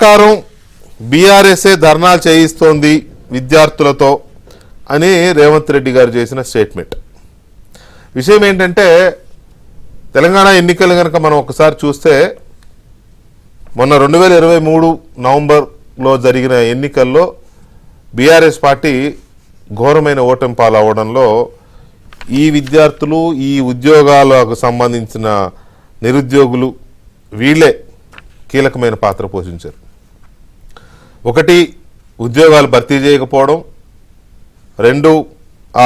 ప్రకారం బీఆర్ఎస్ఏ ధర్నాలు చేయిస్తోంది విద్యార్థులతో అని రేవంత్ రెడ్డి గారు చేసిన స్టేట్మెంట్. విషయం ఏంటంటే తెలంగాణ ఎన్నికలు కనుక మనం ఒకసారి చూస్తే మొన్న 2023 నవంబర్లో జరిగిన ఎన్నికల్లో బీఆర్ఎస్ పార్టీ ఘోరమైన ఓటమి పాలవడంలో ఈ విద్యార్థులు, ఈ ఉద్యోగాలకు సంబంధించిన నిరుద్యోగులు వీళ్ళే కీలకమైన పాత్ర పోషించారు. ఒకటి, ఉద్యోగాలు భర్తీ చేయకపోవడం. రెండు, ఆ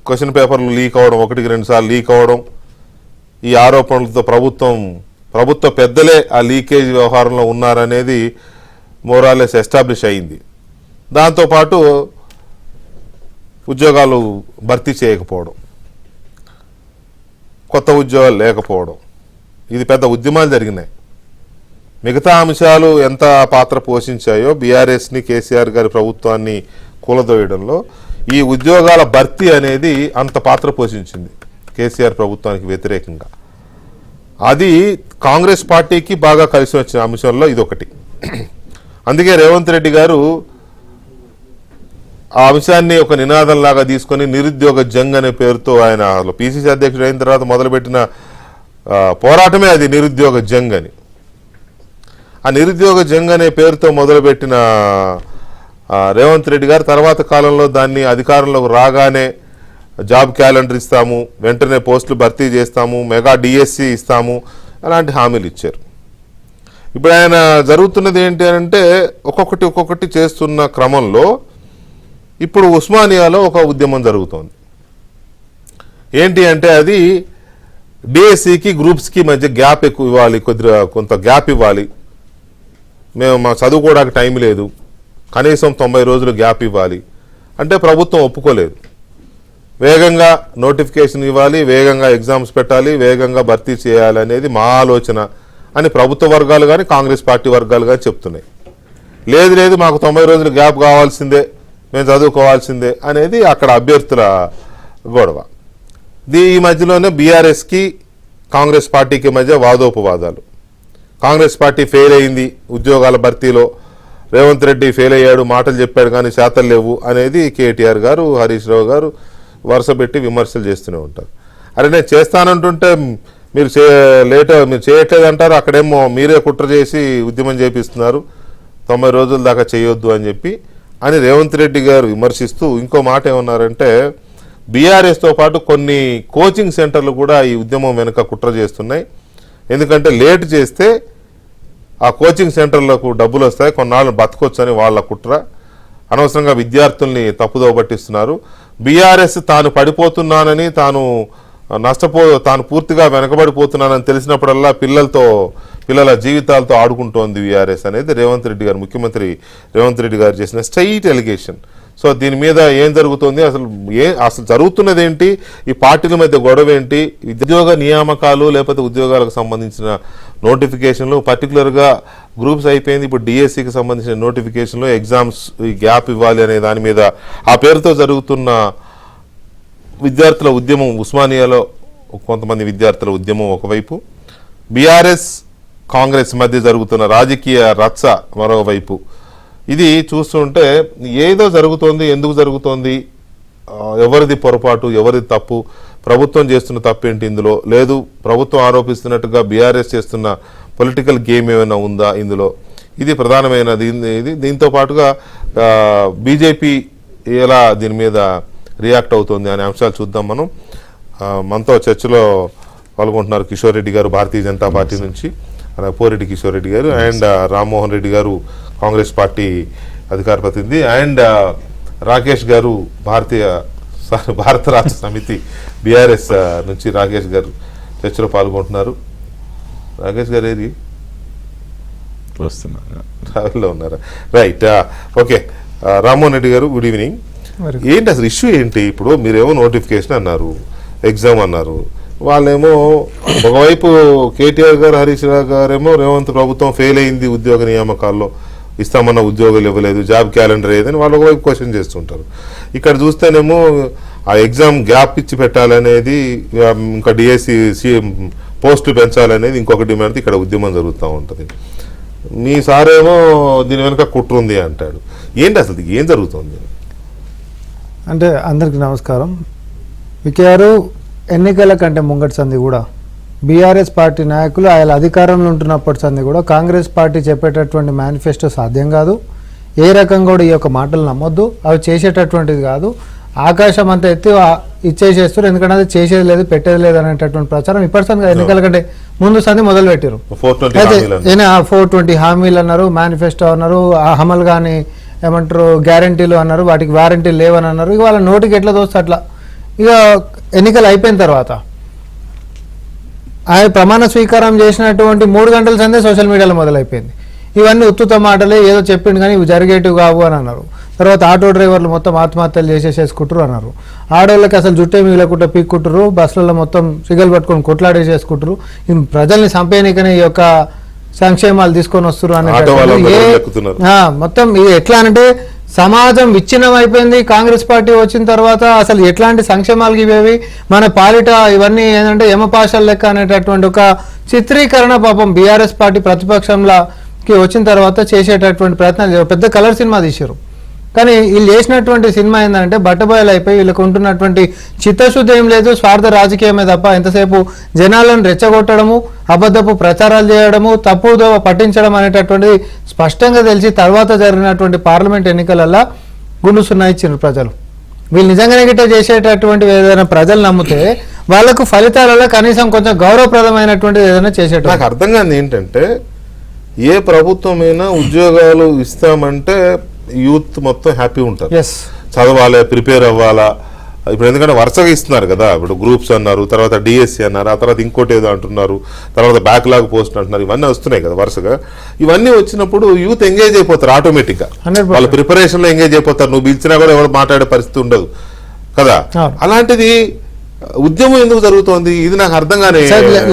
క్వశ్చన్ పేపర్లు లీక్ అవ్వడం, 1-2 సార్లు లీక్ అవ్వడం. ఈ ఆరోపణలతో ప్రభుత్వ పెద్దలే ఆ లీకేజ్ వ్యవహారంలో ఉన్నారనేది మోరాలెస్ ఎస్టాబ్లిష్ అయింది. దాంతోపాటు ఉద్యోగాలు భర్తీ చేయకపోవడం, కొత్త ఉద్యోగాలు లేకపోవడం, ఇది పెద్ద ఉద్యమాలు జరిగినాయి. మిగతా అంశాలు ఎంత పాత్ర పోషించాయో బీఆర్ఎస్ని, కేసీఆర్ గారి ప్రభుత్వాన్ని కూలదోయడంలో ఈ ఉద్యోగాల భర్తీ అనేది అంత పాత్ర పోషించింది కేసీఆర్ ప్రభుత్వానికి వ్యతిరేకంగా. అది కాంగ్రెస్ పార్టీకి బాగా కలిసి వచ్చిన అంశంలో ఇదొకటి. అందుకే రేవంత్ రెడ్డి గారు ఆ అంశాన్ని ఒక నినాదంలాగా తీసుకొని నిరుద్యోగ జంగ్ అనే పేరుతో ఆయన పిసిసి అధ్యక్షుడు అయిన తర్వాత మొదలుపెట్టిన పోరాటమే అది నిరుద్యోగ జంగ్ అని. ఆ నిరుద్యోగ జంగ్ అనే పేరుతో మొదలుపెట్టిన రేవంత్ రెడ్డి గారు తర్వాత కాలంలో దాన్ని అధికారంలోకి రాగానే జాబ్ క్యాలెండర్ ఇస్తాము, వెంటనే పోస్టులు భర్తీ చేస్తాము, మెగా డిఎస్సి ఇస్తాము, అలాంటి హామీలు ఇచ్చారు. ఇప్పుడు ఆయన జరుగుతున్నది ఏంటి అంటే ఒక్కొక్కటి చేస్తున్న క్రమంలో ఇప్పుడు ఉస్మానియాలో ఒక ఉద్యమం జరుగుతోంది. ఏంటి అంటే అది డిఎస్సికి గ్రూప్స్కి మధ్య గ్యాప్ ఎక్కువ ఇవ్వాలి, కొంత గ్యాప్ ఇవ్వాలి, మేము మా చదువుకోవడానికి టైం లేదు, కనీసం 90 రోజులు గ్యాప్ ఇవ్వాలి అంటే ప్రభుత్వం ఒప్పుకోలేదు. వేగంగా నోటిఫికేషన్ ఇవ్వాలి, వేగంగా ఎగ్జామ్స్ పెట్టాలి, వేగంగా భర్తీ చేయాలి అనేది మా ఆలోచన అని ప్రభుత్వ వర్గాలు కానీ కాంగ్రెస్ పార్టీ వర్గాలు కానీ చెప్తున్నాయి. లేదు మాకు 90 రోజులు గ్యాప్ కావాల్సిందే, మేము చదువుకోవాల్సిందే అనేది అక్కడ అభ్యర్థుల గొడవ. ఈ మధ్యలోనే బీఆర్ఎస్కి కాంగ్రెస్ పార్టీకి మధ్య వాదోపవాదాలు. కాంగ్రెస్ పార్టీ ఫెయిల్ అయింది ఉద్యోగాల భర్తీలో, రేవంత్ రెడ్డి ఫెయిల్ అయ్యాడు, మాటలు చెప్పాడు కానీ శాతం లేవు అనేది కేటీఆర్ గారు, హరీష్ రావు గారు వరుస పెట్టి విమర్శలు చేస్తూనే ఉంటారు. అరే నేను చేస్తానంటుంటే మీరు చేయట్లేదు అంటారు, అక్కడేమో మీరే కుట్ర చేసి ఉద్యమం చేపిస్తున్నారు, 90 రోజుల దాకా చేయొద్దు అని చెప్పి అని రేవంత్ రెడ్డి గారు విమర్శిస్తూ ఇంకో మాట ఏమన్నారంటే బీఆర్ఎస్తో పాటు కొన్ని కోచింగ్ సెంటర్లు కూడా ఈ ఉద్యమం వెనుక కుట్ర చేస్తున్నాయి. ఎందుకంటే లేట్ చేస్తే ఆ కోచింగ్ సెంటర్లకు డబ్బులు వస్తాయి, కొన్నాళ్ళు బతకొచ్చు అని వాళ్ళ కుట్ర. అనవసరంగా విద్యార్థుల్ని తప్పుదోవ పట్టిస్తున్నారు. బీఆర్ఎస్ తాను పడిపోతున్నానని, తాను పూర్తిగా వెనకబడిపోతున్నానని తెలిసినప్పుడల్లా పిల్లల జీవితాలతో ఆడుకుంటోంది బీఆర్ఎస్ అనేది రేవంత్ రెడ్డి గారు, ముఖ్యమంత్రి రేవంత్ రెడ్డి గారు చేసిన స్ట్రైట్ ఎలిగేషన్. సో దీని మీద ఏం జరుగుతుంది, అసలు జరుగుతున్నది ఏంటి, ఈ పార్టీల మధ్య గొడవ ఏంటి, ఉద్యోగ నియామకాలు లేకపోతే ఉద్యోగాలకు సంబంధించిన నోటిఫికేషన్లు, పర్టికులర్గా గ్రూప్స్ అయిపోయింది, ఇప్పుడు డిఎస్సికి సంబంధించిన నోటిఫికేషన్లు, ఎగ్జామ్స్ గ్యాప్ ఇవ్వాలి అనే దాని మీద ఆ పేరుతో జరుగుతున్న విద్యార్థుల ఉద్యమం, ఉస్మానియాలో కొంతమంది విద్యార్థుల ఉద్యమం ఒకవైపు, బీఆర్ఎస్ కాంగ్రెస్ మధ్య జరుగుతున్న రాజకీయ రచ్చ మరోవైపు. ఇది చూస్తుంటే ఏదో జరుగుతోంది, ఎందుకు జరుగుతోంది, ఎవరిది పొరపాటు, ఎవరిది తప్పు, ప్రభుత్వం చేస్తున్న తప్పేంటి ఇందులో, లేదు ప్రభుత్వం ఆరోపిస్తున్నట్టుగా బీఆర్ఎస్ చేస్తున్న పొలిటికల్ గేమ్ ఏమైనా ఉందా ఇందులో, ఇది ప్రధానమైనది. దీంతో పాటుగా బీజేపీ ఎలా దీని మీద రియాక్ట్ అవుతుంది అనే అంశాలు చూద్దాం మనం. మనతో చర్చలో పాల్గొంటున్నారు కిషోర్ రెడ్డి గారు భారతీయ జనతా పార్టీ నుంచి, అలాగే పోరెడ్డి కిషోర్ రెడ్డి గారు, అండ్ రామ్మోహన్ రెడ్డి గారు కాంగ్రెస్ పార్టీ అధికార ప్రతినిధి, అండ్ రాకేష్ గారు భారత రాష్ట్ర సమితి బీఆర్ఎస్ నుంచి రాకేష్ గారు చర్చలో పాల్గొంటున్నారు. రాకేష్ గారు ఏది ట్రావెల్లో ఉన్నారా? Right, okay. రామ్మోహన్ రెడ్డి గారు గుడ్ ఈవినింగ్. ఏంటి అసలు ఇష్యూ ఏంటి? ఇప్పుడు మీరేమో నోటిఫికేషన్ అన్నారు, ఎగ్జామ్ అన్నారు, వాళ్ళేమో ఒకవైపు కేటీఆర్ గారు, హరీష్ రావు గారేమో రేవంత్ ప్రభుత్వం ఫెయిల్ అయింది ఉద్యోగ నియామకాల్లో, ఇస్తామన్న ఉద్యోగాలు ఇవ్వలేదు, జాబ్ క్యాలెండర్ ఏదని వాళ్ళు ఒకవైపు క్వశ్చన్ చేస్తుంటారు. ఇక్కడ చూస్తేనేమో ఆ ఎగ్జామ్ గ్యాప్ ఇచ్చి పెట్టాలనేది, ఇంకా డిఎస్సి పోస్టులు పెంచాలనేది ఇంకొక డిమాండ్, ఇక్కడ ఉద్యమం జరుగుతూ ఉంటుంది. మీ సారేమో దీని వెనుక కుట్ర ఉంది అంటాడు. ఏంటి అసలు ఏం జరుగుతుంది? అంటే అందరికి నమస్కారం. వికేఆర్ ఎన్నికల కంటే ముంగటి సంది కూడా బీఆర్ఎస్ పార్టీ నాయకులు ఆయన అధికారంలో ఉంటున్నప్పటి సంది కూడా కాంగ్రెస్ పార్టీ చెప్పేటటువంటి మేనిఫెస్టో సాధ్యం కాదు, ఏ రకంగా కూడా ఈ యొక్క మాటలు నమ్మొద్దు, అవి చేసేటటువంటిది కాదు, ఆకాశం అంతా ఎత్తి ఇచ్చేసేస్తారు, ఎందుకంటే అది చేసేది లేదు పెట్టేది లేదు అనేటటువంటి ప్రచారం ఇప్పటి సంది ఎన్నికల కంటే ముందు సంది మొదలు పెట్టారు. అయితే 420 హామీలు అన్నారు, మేనిఫెస్టో అన్నారు, అమలు కానీ ఏమంటారు గ్యారంటీలు అన్నారు, వాటికి వారంటీలు లేవని అన్నారు. ఇక వాళ్ళ నోటికి ఎట్లా దోస్తే అట్లా. ఇక ఎన్నికలు అయిపోయిన తర్వాత ఆయన ప్రమాణ స్వీకారం చేసినటువంటి 3 గంటల సందే సోషల్ మీడియాలో మొదలైపోయింది. ఇవన్నీ ఉత్తుత మాటలే, ఏదో చెప్పిండు కానీ ఇవి జరిగేటివి కావు అని అన్నారు. తర్వాత ఆటో డ్రైవర్లు మొత్తం ఆత్మహత్యలు చేసేసుకుంటారు అన్నారు. ఆడవాళ్ళకి అసలు జుట్టే మిగిలకుండా పీక్కుంటారు, బస్సులలో మొత్తం సిగలు పట్టుకొని కొట్లాడేసేసుకుంటారు, ప్రజల్ని చంపేయనికనే ఈ యొక్క సంక్షేమాలు తీసుకొని వస్తారు అనే మొత్తం ఇది ఎట్లా అంటే సమాజం విచ్ఛిన్నం అయిపోయింది. కాంగ్రెస్ పార్టీ వచ్చిన తర్వాత అసలు ఎట్లాంటి సంక్షేమాలు ఇవేవి మన పాలిట ఇవన్నీ ఏంటంటే యమపాశాల లెక్క అనేటటువంటి ఒక చిత్రీకరణ పాపం బీఆర్ఎస్ పార్టీ ప్రతిపక్షంలోకి వచ్చిన తర్వాత చేసేటటువంటి ప్రయత్నాలు. పెద్ద కలర్ సినిమా తీశారు, కానీ వీళ్ళు చేసినటువంటి సినిమా ఏంటంటే బట్టబయలు అయిపోయి వీళ్ళకు ఉంటున్నటువంటి చిత్తశుద్ధి ఏం లేదు, స్వార్థ రాజకీయమే తప్ప ఎంతసేపు జనాలను రెచ్చగొట్టడము, అబద్ధపు ప్రచారాలు చేయడము, తప్పుదో పట్టించడం అనేటటువంటిది స్పష్టంగా తెలిసి తర్వాత జరిగినటువంటి పార్లమెంట్ ఎన్నికలలో గుండు సున్నా ఇచ్చారు ప్రజలు. వీళ్ళు నిజంగానే గిట్ట చేసేటటువంటి ఏదైనా ప్రజలు నమ్మితే వాళ్ళకు ఫలితాలలో కనీసం కొంచెం గౌరవప్రదమైనటువంటిది ఏదైనా చేసేట. నాకు అర్థం కాదు ఏంటంటే ఏ ప్రభుత్వమైనా ఉద్యోగాలు ఇస్తామంటే యూత్ మొత్తం హ్యాపీ ఉంటారు, చదవాలి, ప్రిపేర్ అవ్వాలా. ఇప్పుడు ఎందుకంటే వరుసగా ఇస్తున్నారు కదా, ఇప్పుడు గ్రూప్స్ అన్నారు, తర్వాత డిఎస్సి అన్నారు, ఆ తర్వాత ఇంకోటి ఏదో అంటున్నారు, తర్వాత బ్యాక్లాగ్ పోస్ట్ అంటున్నారు, ఇవన్నీ వస్తున్నాయి కదా వరుసగా. ఇవన్నీ వచ్చినప్పుడు యూత్ ఎంగేజ్ అయిపోతారు ఆటోమేటిక్గా, వాళ్ళ ప్రిపరేషన్లో ఎంగేజ్ అయిపోతారు. నువ్వు పిలిచినా కూడా ఎవరు మాట్లాడే పరిస్థితి ఉండదు కదా. అలాంటిది ఉద్యమం ఎందుకు జరుగుతోంది ఇది నాకు అర్థం కానే.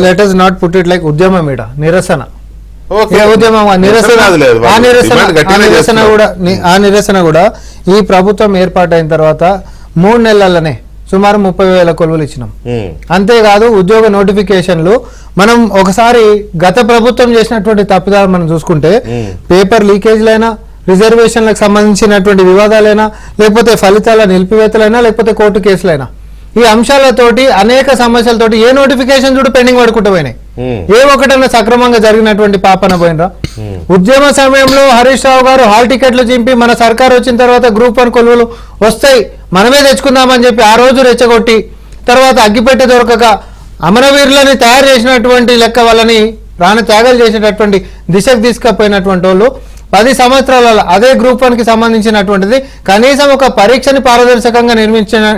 Let us not put it like ఉద్యమం, నిరసన నిరసన కూడా ఈ ప్రభుత్వం ఏర్పాటైన తర్వాత 3 నెలలనే సుమారు 30,000 కొలువులు ఇచ్చినాం. అంతేకాదు ఉద్యోగ నోటిఫికేషన్లు మనం ఒకసారి గత ప్రభుత్వం చేసినటువంటి తప్పిదాలు మనం చూసుకుంటే పేపర్ లీకేజ్లైనా, రిజర్వేషన్లకు సంబంధించినటువంటి వివాదాలైనా, లేకపోతే ఫలితాల నిలిపివేతలైనా, లేకపోతే కోర్టు కేసులైనా, ఈ అంశాలతోటి అనేక సమస్యలతోటి ఏ నోటిఫికేషన్ చూడు పెండింగ్ పడుకుంటూ పోయినాయి. ఏ ఒకటన్నా సక్రమంగా జరిగినటువంటి పాపన పోయినరా? ఉద్యమ సమయంలో హరీష్ రావు గారు హాల్ టికెట్లు చింపి మన సర్కార్ వచ్చిన తర్వాత గ్రూప్ 1 కొలువులు వస్తాయి మనమే తెచ్చుకుందామని చెప్పి ఆ రోజు రెచ్చగొట్టి తర్వాత అగ్గిపెట్టె దొరకక అమరవీరులని తయారు చేసినటువంటి లెక్క వాళ్ళని ప్రాణ త్యాగాలు చేసేటటువంటి దిశకు తీసుకుపోయినటువంటి వాళ్ళు 10 సంవత్సరాల అదే గ్రూప్ 1కి సంబంధించినటువంటిది కనీసం ఒక పరీక్షని పారదర్శకంగా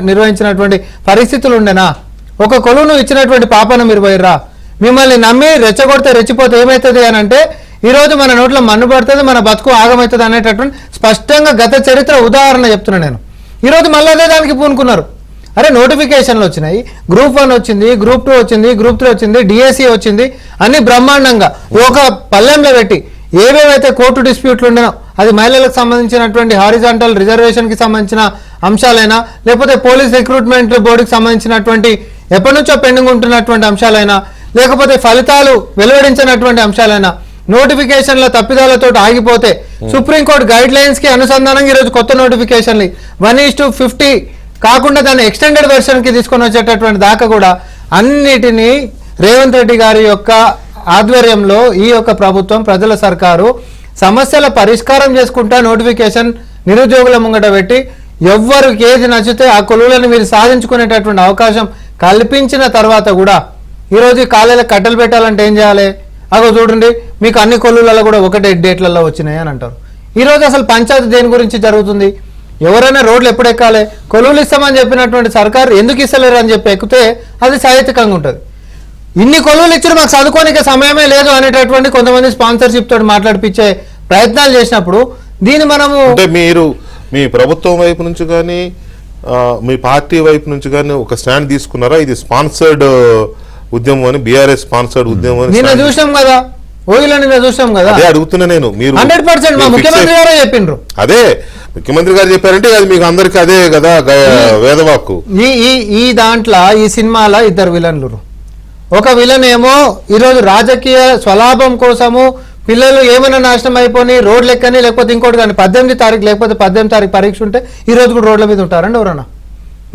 నిర్వహించినటువంటి పరిస్థితులు ఉండేనా? ఒక కొలువును ఇచ్చినటువంటి పాపన మీరు పోయిర్రా? మిమ్మల్ని నమ్మి రెచ్చగొడితే రెచ్చిపోతే ఏమవుతుంది అని అంటే ఈరోజు మన నోట్లో మన్ను పడుతుంది, మన బతుకు ఆగమవుతుంది అనేటటువంటి స్పష్టంగా గత చరిత్ర ఉదాహరణ చెప్తున్నా నేను. ఈరోజు మళ్ళీ అదే దానికి పూనుకున్నారు. అరే నోటిఫికేషన్లు వచ్చినాయి, గ్రూప్ 1 వచ్చింది, గ్రూప్ 2 వచ్చింది, గ్రూప్ 3 వచ్చింది, డిఎస్సి వచ్చింది, అన్ని బ్రహ్మాండంగా ఒక పల్లెంలో పెట్టి ఏవేవైతే కోర్టు డిస్ప్యూట్లు ఉండేనో అది మహిళలకు సంబంధించినటువంటి హారిజాంటల్ రిజర్వేషన్కి సంబంధించిన అంశాలైనా, లేకపోతే పోలీస్ రిక్రూట్మెంట్ బోర్డుకి సంబంధించినటువంటి ఎప్పటి నుంచో పెండింగ్ ఉంటున్నటువంటి అంశాలైనా, లేకపోతే ఫలితాలు వెలువడించినటువంటి అంశాలైనా, నోటిఫికేషన్ల తప్పిదాలతో ఆగిపోతే సుప్రీంకోర్టు గైడ్ లైన్స్ కి అనుసంధానంగా ఈరోజు కొత్త నోటిఫికేషన్లు 1:50 కాకుండా దాన్ని ఎక్స్టెండెడ్ వెర్షన్ కి తీసుకొని వచ్చేటటువంటి దాకా కూడా అన్నిటినీ రేవంత్ రెడ్డి గారి యొక్క ఆధ్వర్యంలో ఈ యొక్క ప్రభుత్వం ప్రజల సర్కారు సమస్యల పరిష్కారం చేసుకుంటా నోటిఫికేషన్ నిరుద్యోగుల ముంగట పెట్టి ఎవ్వరికి ఏది నచ్చితే ఆ కొలువులను మీరు సాధించుకునేటటువంటి అవకాశం కల్పించిన తర్వాత కూడా ఈరోజు కాలేజీలకు కట్టెలు పెట్టాలంటే ఏం చేయాలి? అగో చూడండి మీకు అన్ని కొలువులలో కూడా ఒకటే డేట్లలో వచ్చినాయి అని అంటారు. ఈరోజు అసలు పంచాయతీ దేని గురించి జరుగుతుంది? ఎవరైనా రోడ్లు ఎప్పుడు ఎక్కాలి? కొలువులు ఇస్తామని చెప్పినటువంటి సర్కారు ఎందుకు ఇస్తలేరు అని చెప్పి ఎక్కితే అది సాహిత్యకంగా ఉంటుంది. ఇన్ని కొలువులు ఇచ్చారు మాకు చదువుకోనికే సమయమే లేదు అనేటటువంటి కొంతమంది స్పాన్సర్షిప్ తోటి మాట్లాడిపించే ప్రయత్నాలు చేసినప్పుడు దీన్ని మనము అంటే మీరు మీ ప్రభుత్వం వైపు నుంచి కానీ మీ పార్టీ వైపు నుంచి కానీ ఒక స్టాండ్ తీసుకున్నారా? ఇది స్పాన్సర్డ్ ఉద్యమం అని, బీఆర్ఎస్ స్పాన్సర్డ్ ఉద్యమం అని నిన్న చూసాం కదా, ఓయిలో నిన్న చూసాం కదా. అదే అడుగుతున్నా నేను. మీరు 100% మా ముఖ్యమంత్రి గారే చెప్పిండ్రు. అదే ముఖ్యమంత్రి గారు చెప్పారంటే అది మీకు అందరికి అదే కదా వేదవాక్కు. ఈ దాంట్లో ఈ సినిమాలో 2 విలన్లు. ఒక విలన్ ఏమో ఈరోజు రాజకీయ స్వలాభం కోసము పిల్లలు ఏమైనా నాశనం అయిపోయి రోడ్లు ఎక్కని లేకపోతే ఇంకోటి కానీ 18 తారీఖు లేకపోతే 18 తారీఖు పరీక్ష ఉంటే ఈ రోజు కూడా రోడ్ల మీద ఉంటారండి ఎవరన్నా?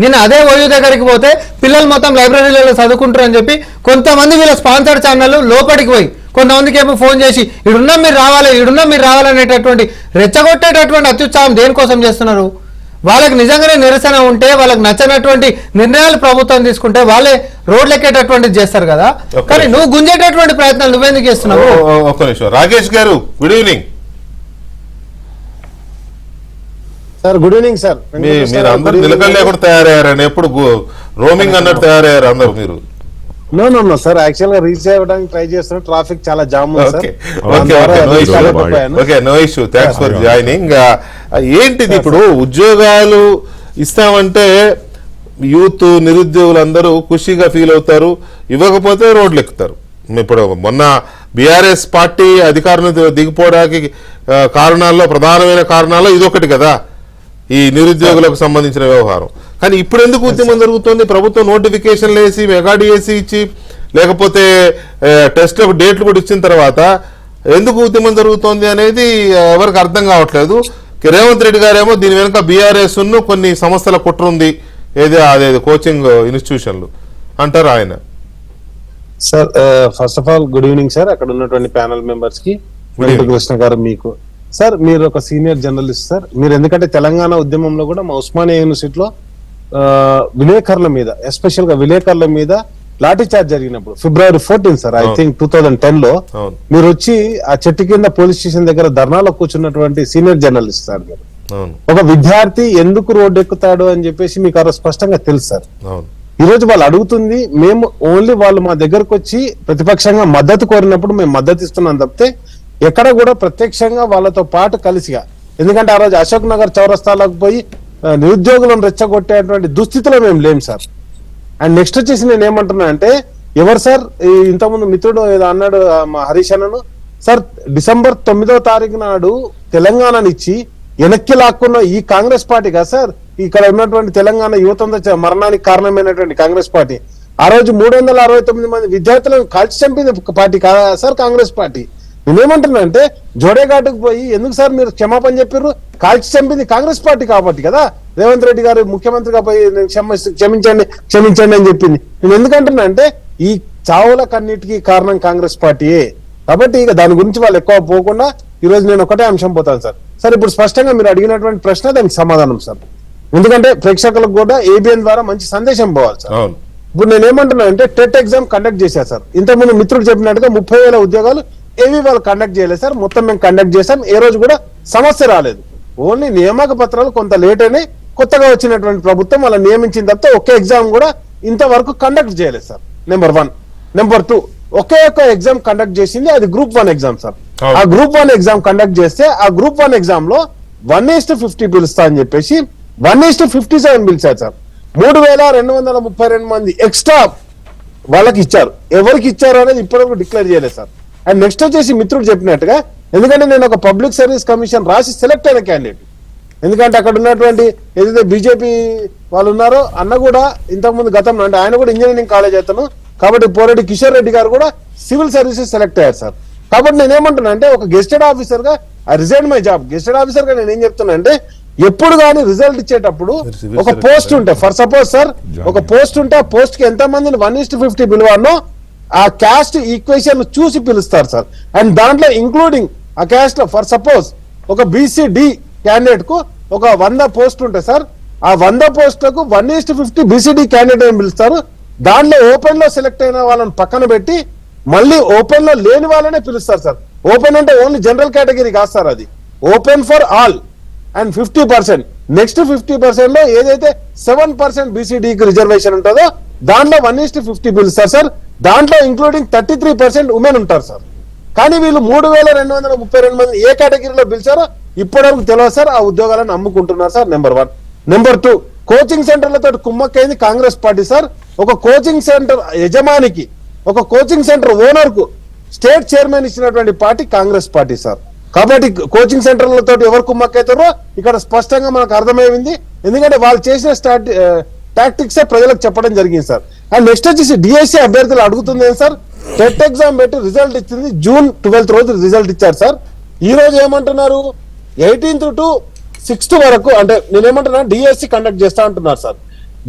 నేను అదే ఓయూ దగ్గరికి పోతే పిల్లలు మొత్తం లైబ్రరీలలో చదువుకుంటారు అని చెప్పి కొంతమంది వీళ్ళ స్పాన్సర్డ్ ఛానల్ లోపలికి పోయి కొంతమందికి ఏమో ఫోన్ చేసి ఈడున్నా మీరు రావాలనేటటువంటి రెచ్చగొట్టేటటువంటి అత్యుత్సాహం దేనికోసం చేస్తున్నారు? వాళ్ళకి నిజంగానే నిరసన ఉంటే వాళ్ళకి నచ్చనటువంటి నిర్ణయాలు ప్రభుత్వం తీసుకుంటే వాళ్ళే రోడ్లు ఎక్కేటటువంటిది చేస్తారు కదా. కానీ నువ్వు గుంజేటటువంటి ప్రయత్నాలు నువ్వెందుకు చేస్తున్నావు? ఒక్క నిమిషం. రాకేష్ గారు good evening sir. Good evening sir. మీరు అందరూ నిలకడ లేకుండా తయారయ్యారని ఎప్పుడు రోమింగ్ అన్నట్టు తయారయ్యారు అందరు మీరు. నో సార్, యాక్చువల్ గా రీచ్ అవ్వడానికి ట్రై చేస్తున్నా, ట్రాఫిక్ చాలా జామ్ ఉంది sir. Okay, no issue, thanks for joining. ఏంటిది ఇప్పుడు ఉద్యోగాలు ఇస్తామంటే యూత్ నిరుద్యోగులు అందరూ ఖుషిగా ఫీల్ అవుతారు, ఇవ్వకపోతే రోడ్లు ఎక్కుతారు. ఇప్పుడు మొన్న బీఆర్ఎస్ పార్టీ అధికారం దిగిపోవడానికి కారణాల్లో ప్రధానమైన కారణాల్లో ఇదొకటి కదా, ఈ నిరుద్యోగులకు సంబంధించిన వ్యవహారం. కానీ ఇప్పుడు ఎందుకు ఉద్యమం జరుగుతుంది? ప్రభుత్వం నోటిఫికేషన్లు వేసి మెగా డిఎస్సి ఇచ్చి లేకపోతే టెస్ట్లకు డేట్లు కూడా ఇచ్చిన తర్వాత ఎందుకు ఉద్యమం జరుగుతోంది అనేది ఎవరికి అర్థం కావట్లేదు. రేవంత్ రెడ్డి గారేమో దీని వెనుక బీఆర్ఎస్ కొన్ని సంస్థల కుట్ర ఉంది, అదేది కోచింగ్ ఇన్స్టిట్యూషన్లు అంటారు ఆయన. Sir first of all good evening sir, అక్కడ ఉన్నటువంటి ప్యానల్ మెంబర్స్ కి. కృష్ణ గారు మీకు సార్, మీరు ఒక సీనియర్ జర్నలిస్ట్ సార్. మీరు ఎందుకంటే తెలంగాణ ఉద్యమంలో కూడా మా ఉస్మానియా యూనివర్సిటీలో విలేకరుల మీద, ఎస్పెషల్ గా విలేకరుల మీద లాఠీ చార్జ్ జరిగినప్పుడు February 14 సార్, ఐ థింక్ 2010 లో మీరు వచ్చి ఆ చెట్టు కింద పోలీస్ స్టేషన్ దగ్గర ధర్నాలో కూర్చున్నటువంటి సీనియర్ జర్నలిస్ట్ సార్. మీరు ఒక విద్యార్థి ఎందుకు రోడ్డు ఎక్కుతాడు అని చెప్పేసి మీకు ఆ స్పష్టంగా తెలుసు సార్. ఈ రోజు వాళ్ళు అడుగుతుంది, మేము ఓన్లీ వాళ్ళు మా దగ్గరకు వచ్చి ప్రతిపక్షంగా మద్దతు కోరినప్పుడు మేము మద్దతు ఇస్తున్నాం తప్పితే ఎక్కడ కూడా ప్రత్యక్షంగా వాళ్ళతో పాటు కలిసిగా, ఎందుకంటే ఆ రోజు అశోక్ నగర్ చౌరస్తాలకు పోయి నిరుద్యోగులను రెచ్చగొట్టేటువంటి దుస్థితిలో మేము లేం సార్. అండ్ నెక్స్ట్ వచ్చేసి నేను ఏమంటున్నా అంటే, ఎవరు సార్ ఇంతకుముందు మిత్రుడు ఏదో అన్నాడు మా హరీష్ అన్నను సార్, December 9వ తారీఖు నాడు తెలంగాణని ఇచ్చి వెనక్కి లాక్కున్న ఈ కాంగ్రెస్ పార్టీ కదా సార్, ఇక్కడ ఉన్నటువంటి తెలంగాణ యువత మరణానికి కారణమైనటువంటి కాంగ్రెస్ పార్టీ. ఆ రోజు 369 మంది విద్యార్థులను కాల్చి చంపింది పార్టీ కాదా సార్ కాంగ్రెస్ పార్టీ. నేనేమంటున్నా అంటే, జోడేఘాటుకు పోయి ఎందుకు సార్ మీరు క్షమాపణ చెప్పారు? కాల్చి చంపింది కాంగ్రెస్ పార్టీ కాబట్టి కదా. రేవంత్ రెడ్డి గారు ముఖ్యమంత్రిగా పోయి క్షమించండి అని చెప్పింది. నేను ఎందుకంటున్నా అంటే, ఈ చావులకన్నిటికీ కారణం కాంగ్రెస్ పార్టీయే కాబట్టి ఇక దాని గురించి వాళ్ళు ఎక్కువ పోకుండా ఈ రోజు నేను ఒకటే అంశం పోతాను సార్. సార్ ఇప్పుడు స్పష్టంగా మీరు అడిగినటువంటి ప్రశ్న, దానికి సమాధానం సార్. ఎందుకంటే ప్రేక్షకులకు కూడా ABN ద్వారా మంచి సందేశం పోవాలి సార్. ఇప్పుడు నేను ఏమంటున్నా అంటే, టెట్ ఎగ్జామ్ కండక్ట్ చేశారు సార్. ఇంతకుముందు మిత్రుడు చెప్పినట్టుగా 30,000 ఉద్యోగాలు ఏవి వాళ్ళు కండక్ట్ చేయలేదు సార్. మొత్తం మేము కండక్ట్ చేశాం, ఏ రోజు కూడా సమస్య రాలేదు. ఓన్లీ నియామక పత్రాలు కొంత లేట్ అయినాయి, కొత్తగా వచ్చినటువంటి ప్రభుత్వం వాళ్ళని నియమించిన తప్పితే ఒకే ఎగ్జామ్ కూడా ఇంతవరకు కండక్ట్ చేయలేదు సార్. నెంబర్ 1. నెంబర్ 2, ఒకే ఒక్క ఎగ్జామ్ కండక్ట్ చేసింది, అది Group 1 ఎగ్జామ్ సార్. ఆ Group 1 ఎగ్జామ్ కండక్ట్ చేస్తే ఆ Group 1 ఎగ్జామ్ లో 1:50 పిలుస్తా అని చెప్పేసి 1:57 పిలిచారు సార్. 3,232 మంది ఎక్స్ట్రా వాళ్ళకి ఇచ్చారు. ఎవరికి ఇచ్చారు అనేది ఇప్పటివరకు డిక్లేర్ చేయలేదు సార్. అండ్ నెక్స్ట్ వచ్చేసి మిత్రుడు చెప్పినట్టుగా, ఎందుకంటే నేను ఒక పబ్లిక్ సర్వీస్ కమిషన్ రాసి సెలెక్ట్ అయిన క్యాండిడేట్. ఎందుకంటే అక్కడ ఉన్నటువంటి ఏదైతే బీజేపీ వాళ్ళు ఉన్నారో అన్న కూడా ఇంతకుముందు గతంలో, అంటే ఆయన కూడా ఇంజనీరింగ్ కాలేజ్ అవుతాను కాబట్టి పోరెడ్డి కిషోర్ రెడ్డి గారు కూడా సివిల్ సర్వీసెస్ సెలెక్ట్ అయ్యారు సార్. కాబట్టి నేను ఏమంటున్నా అంటే, ఒక గెస్టెడ్ ఆఫీసర్ గా I resign my job. గెస్టెడ్ officer గా నేను ఏం చెప్తున్నా అంటే, ఎప్పుడు కానీ రిజల్ట్ ఇచ్చేటప్పుడు ఒక పోస్ట్ ఉంటే, ఫర్ సపోజ్ సార్ ఒక పోస్ట్ ఉంటే ఆ పోస్ట్ కి ఎంత మందిని 1:50 పిలవాలో ఆ క్యాస్ట్ ఈక్వేషన్ చూసి పిలుస్తారు సార్. అండ్ దాంట్లో ఇంక్లూడింగ్ ఆ క్యాస్ట్ లో ఫర్ సపోజ్ ఒక BCD క్యాండిడేట్ కు ఒక 100 పోస్ట్ ఉంటాయి సార్. ఆ 100 పోస్టులకు 1:50 BCD క్యాండిడేట్ అని పిలుస్తారు. దాంట్లో ఓపెన్ లో సెలెక్ట్ అయిన వాళ్ళని పక్కన పెట్టి మళ్ళీ ఓపెన్ లో లేని వాళ్ళనే పిలుస్తారు సార్. ఓపెన్ అంటే ఓన్లీ జనరల్ కేటగిరీ కాదు సార్, అది open for all. And 50%, next 50% లో ఏదైతే 7% BCDకి రిజర్వేషన్ ఉంటుందో దాంట్లో 1:50 పిలుస్తారు సార్. దాంట్లో ఇంక్లూడింగ్ 33% ఉమెన్ ఉంటారు సార్. కానీ వీళ్ళు 3,232 మంది ఏ కేటగిరీలో పిలిచారో ఇప్పటివరకు తెలియదు సార్. ఆ ఉద్యోగాలను అమ్ముకుంటున్నారు సార్. నెంబర్ 1. నెంబర్ 2, కోచింగ్ సెంటర్లతో కుమ్మక్కైంది కాంగ్రెస్ పార్టీ సార్. ఒక కోచింగ్ సెంటర్ యజమానికి, ఒక కోచింగ్ సెంటర్ ఓనర్ కు స్టేట్ చైర్మన్ ఇచ్చినటువంటి పార్టీ కాంగ్రెస్ పార్టీ సార్. కాబట్టి కోచింగ్ సెంటర్లతో ఎవరు కుమ్మక్కైతారో ఇక్కడ స్పష్టంగా మనకు అర్థమైంది. ఎందుకంటే వాళ్ళు చేసిన టాక్టిక్స్ ప్రజలకు చెప్పడం జరిగింది సార్. అండ్ నెక్స్ట్ వచ్చేసి DSC అభ్యర్థులు అడుగుతుంది సార్, టెట్ ఎగ్జామ్ పెట్టి రిజల్ట్ ఇచ్చింది June 12th రోజు రిజల్ట్ ఇచ్చారు సార్. ఈ రోజు ఏమంటున్నారు 18th to 6th వరకు అంటే నేనేమంటున్నా డిఎస్సి కండక్ట్ చేస్తా అంటున్నారు సార్.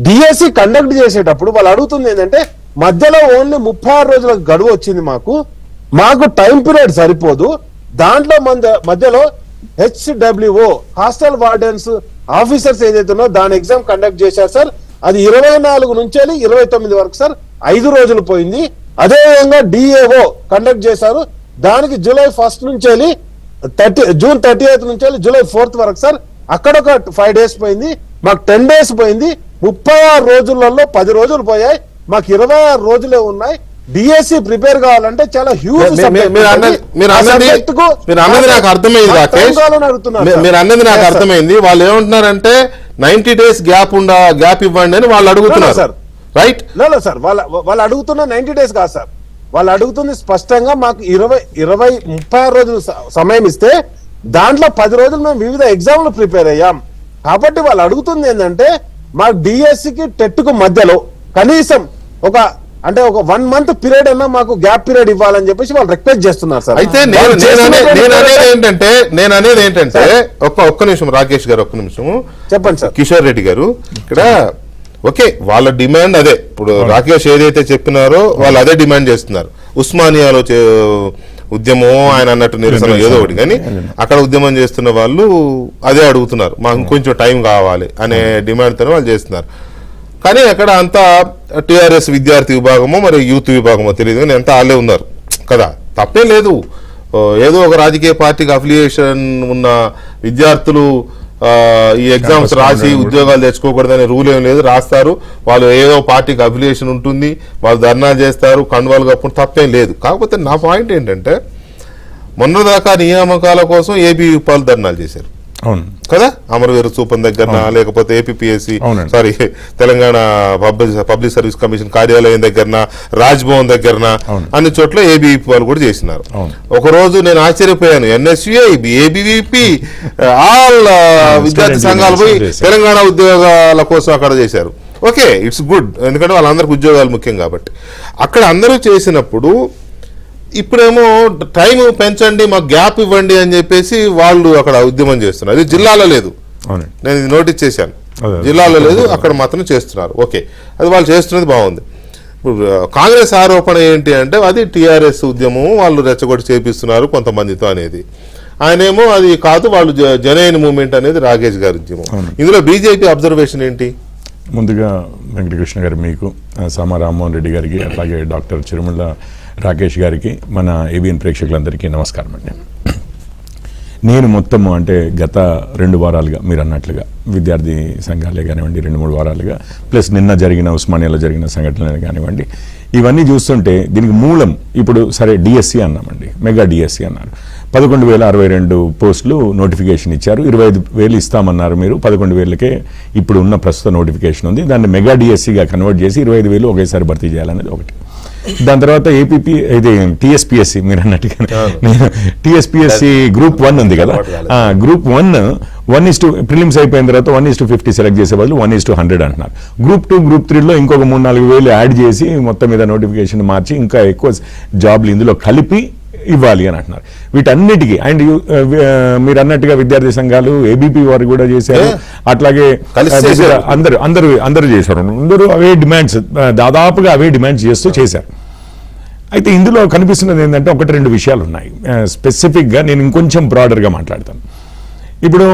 డిఎస్సి కండక్ట్ చేసేటప్పుడు వాళ్ళు అడుగుతుంది ఏంటంటే మధ్యలో ఓన్లీ 36 రోజుల గడువు వచ్చింది, మాకు టైం పీరియడ్ సరిపోదు, దాంట్లో మధ్యలో HWO హాస్టల్ వార్డెన్స్ ఆఫీసర్స్ ఏదైతే ఉన్నో దాని ఎగ్జామ్ కండక్ట్ చేశారు సార్. అది 24 నుంచి 29 వరకు సార్, 5 రోజులు పోయింది. అదే విధంగా DAO కండక్ట్ చేశారు, దానికి July 1st నుంచి June 30th నుంచి July 4th వరకు సార్, అక్కడ ఒక 5 days పోయింది. మాకు 10 days పోయింది. 36 రోజులలో 10 రోజులు పోయాయి, మాకు 26 రోజులే ఉన్నాయి. డిఎస్సి ప్రిపేర్ కావాలంటే చాలా హ్యూజ్ మీరు అన్నది నాకు అర్థమైంది రాకేష్, మీరు అన్నది నాకు అర్థమైంది. వాళ్ళు ఏమంటున్నారంటే 90 days గ్యాప్ ఇవ్వండి అని వాళ్ళు అడుగుతున్నారు సార్, రైట్? లేదు సార్, వాళ్ళు అడుగుతున్న 90 days కాదు సార్, వాళ్ళు అడుగుతుంది స్పష్టంగా మాకు 36 రోజులు సమయం ఇస్తే దాంట్లో 10 రోజులు మేము వివిధ ఎగ్జామ్లు ప్రిపేర్ అయ్యాం. కాబట్టి వాళ్ళు అడుగుతుంది ఏంటంటే మాకు డిఎస్సికి టెట్కు మధ్యలో కనీసం ఒక 1 month పీరియడ్ అన్నా మాకు గ్యాప్ పీరియడ్ ఇవ్వాలని చెప్పేసి వాళ్ళు రిక్వెస్ట్ చేస్తున్నారు సార్. అయితే నేను అనేది ఏంటంటే ఒక్క నిమిషం రాకేష్ గారు, ఒక్క నిమిషం చెప్పండి సార్. కిషోర్ రెడ్డి గారు, ఇక్కడ ఓకే వాళ్ళ డిమాండ్ అదే, ఇప్పుడు రాకేష్ ఏదైతే చెప్పినారో వాళ్ళు అదే డిమాండ్ చేస్తున్నారు. ఉస్మానియాలో ఉద్యమం ఆయన అన్నట్టు నిరసన ఏదో ఒకటి, కానీ అక్కడ ఉద్యమం చేస్తున్న వాళ్ళు అదే అడుగుతున్నారు, మాకు ఇంకొంచెం టైం కావాలి అనే డిమాండ్తో వాళ్ళు చేస్తున్నారు. కానీ అక్కడ అంతా టిఆర్ఎస్ విద్యార్థి విభాగమో మరి యూత్ విభాగమో తెలియదు, కానీ ఎంత వాళ్ళే ఉన్నారు కదా, తప్పేం లేదు. ఏదో ఒక రాజకీయ పార్టీకి అఫిలియేషన్ ఉన్న విద్యార్థులు ఈ ఎగ్జామ్స్ రాసి ఉద్యోగాలు తెచ్చుకోకూడదనే రూల్ ఏం లేదు, రాస్తారు. వాళ్ళు ఏదో పార్టీకి అఫిలియేషన్ ఉంటుంది, వాళ్ళు ధర్నాలు చేస్తారు, కండువాలు కప్పుడు తప్పేం లేదు. కాకపోతే నా పాయింట్ ఏంటంటే మొన్నదాకా నియామకాల కోసం ఏబీ వాళ్ళు ధర్నాలు చేశారు కదా, అమరవీర సూపం దగ్గర, లేకపోతే APSC sorry Telangana public service commission కార్యాలయం దగ్గర, రాజ్ భవన్ దగ్గర, అన్ని చోట్ల ఏబీవీపీ వాళ్ళు కూడా చేసినారు. ఒక రోజు నేను ఆశ్చర్యపోయాను, ఎన్ఎస్యుఐ, ఏబీవీపీ ఆల్ విద్యార్థి సంఘాలు పోయి తెలంగాణ ఉద్యోగాల కోసం అక్కడ చేశారు. ఓకే, ఇట్స్ గుడ్, ఎందుకంటే వాళ్ళందరికి ఉద్యోగాలు ముఖ్యం కాబట్టి. అక్కడ అందరూ చేసినప్పుడు ఇప్పుడేమో టైం పెంచండి, మాకు గ్యాప్ ఇవ్వండి అని చెప్పేసి వాళ్ళు అక్కడ ఉద్యమం చేస్తున్నారు. ఇది జిల్లాలో లేదు, నేను ఇది నోటీస్ చేశాను, జిల్లాలో లేదు, అక్కడ మాత్రం చేస్తున్నారు. ఓకే, అది వాళ్ళు చేస్తున్నది బాగుంది. ఇప్పుడు కాంగ్రెస్ ఆరోపణ ఏంటి అంటే అది టీఆర్ఎస్ ఉద్యమం వాళ్ళు రెచ్చగొట్టి చేపిస్తున్నారు కొంతమందితో అనేది. ఆయనేమో అది కాదు, వాళ్ళు జనైన్ మూవ్మెంట్ అనేది రాకేష్ గారి ఉద్యమం. ఇందులో బీజేపీ అబ్జర్వేషన్ ఏంటి? ముందుగా వెంకటకృష్ణ గారు, మీకు సామా రామ్మోహన్ రెడ్డి గారికి, అట్లాగే డాక్టర్ చిరుమల రాకేష్ గారికి, మన ఏబిఎన్ ప్రేక్షకులందరికీ నమస్కారం అండి. నేను మొత్తము అంటే గత 2 వారాలుగా మీరు అన్నట్లుగా విద్యార్థి సంఘాలే కానివ్వండి, 2-3 వారాలుగా ప్లస్ నిన్న జరిగిన ఉస్మానియాలో జరిగిన సంఘటనలు కానివ్వండి, ఇవన్నీ చూస్తుంటే దీనికి మూలం ఇప్పుడు సరే డిఎస్సి అన్నామండి, మెగా డిఎస్సి అన్నారు. 11,062 పోస్టులు నోటిఫికేషన్ ఇచ్చారు, 25,000 ఇస్తామన్నారు మీరు, 11,000కే ఇప్పుడు ఉన్న ప్రస్తుత నోటిఫికేషన్ ఉంది. దాన్ని మెగా డిఎస్సిగా కన్వర్ట్ చేసి 25,000 ఒకేసారి భర్తీ చేయాలనేది ఒకటి. దాని తర్వాత ఏపీపీ ఇది టీఎస్పీఎస్సీ మీరు అన్నట్టుగా టీఎస్పీఎస్సీ గ్రూప్ 1 ఉంది కదా, గ్రూప్ 1 ప్రిలిమ్స్ అయిపోయిన తర్వాత 1:50 సెలెక్ట్ చేసే బదులు 1:100 అంటున్నారు. గ్రూప్ 2 గ్రూప్ 3లో ఇంకొక 3-4 వేలు యాడ్ చేసి మొత్తం మీద నోటిఫికేషన్ మార్చి ఇంకా ఎక్కువ జాబ్లు ఇందులో కలిపి ఇవ్వాలి అని అంటున్నారు. వీటన్నిటికీ అండ్ మీరు అన్నట్టుగా విద్యార్థి సంఘాలు ఏబీపీ వారు కూడా చేశారు, అట్లాగే అందరూ చేశారు, అందరూ అవే డిమాండ్స్, దాదాపుగా అవే డిమాండ్స్ చేస్తూ చేశారు. అయితే ఇందులో కనిపిస్తున్నది ఏంటంటే 1-2 విషయాలు ఉన్నాయి. స్పెసిఫిక్గా నేను ఇంకొంచెం బ్రాడర్గా మాట్లాడతాను. ఇప్పుడు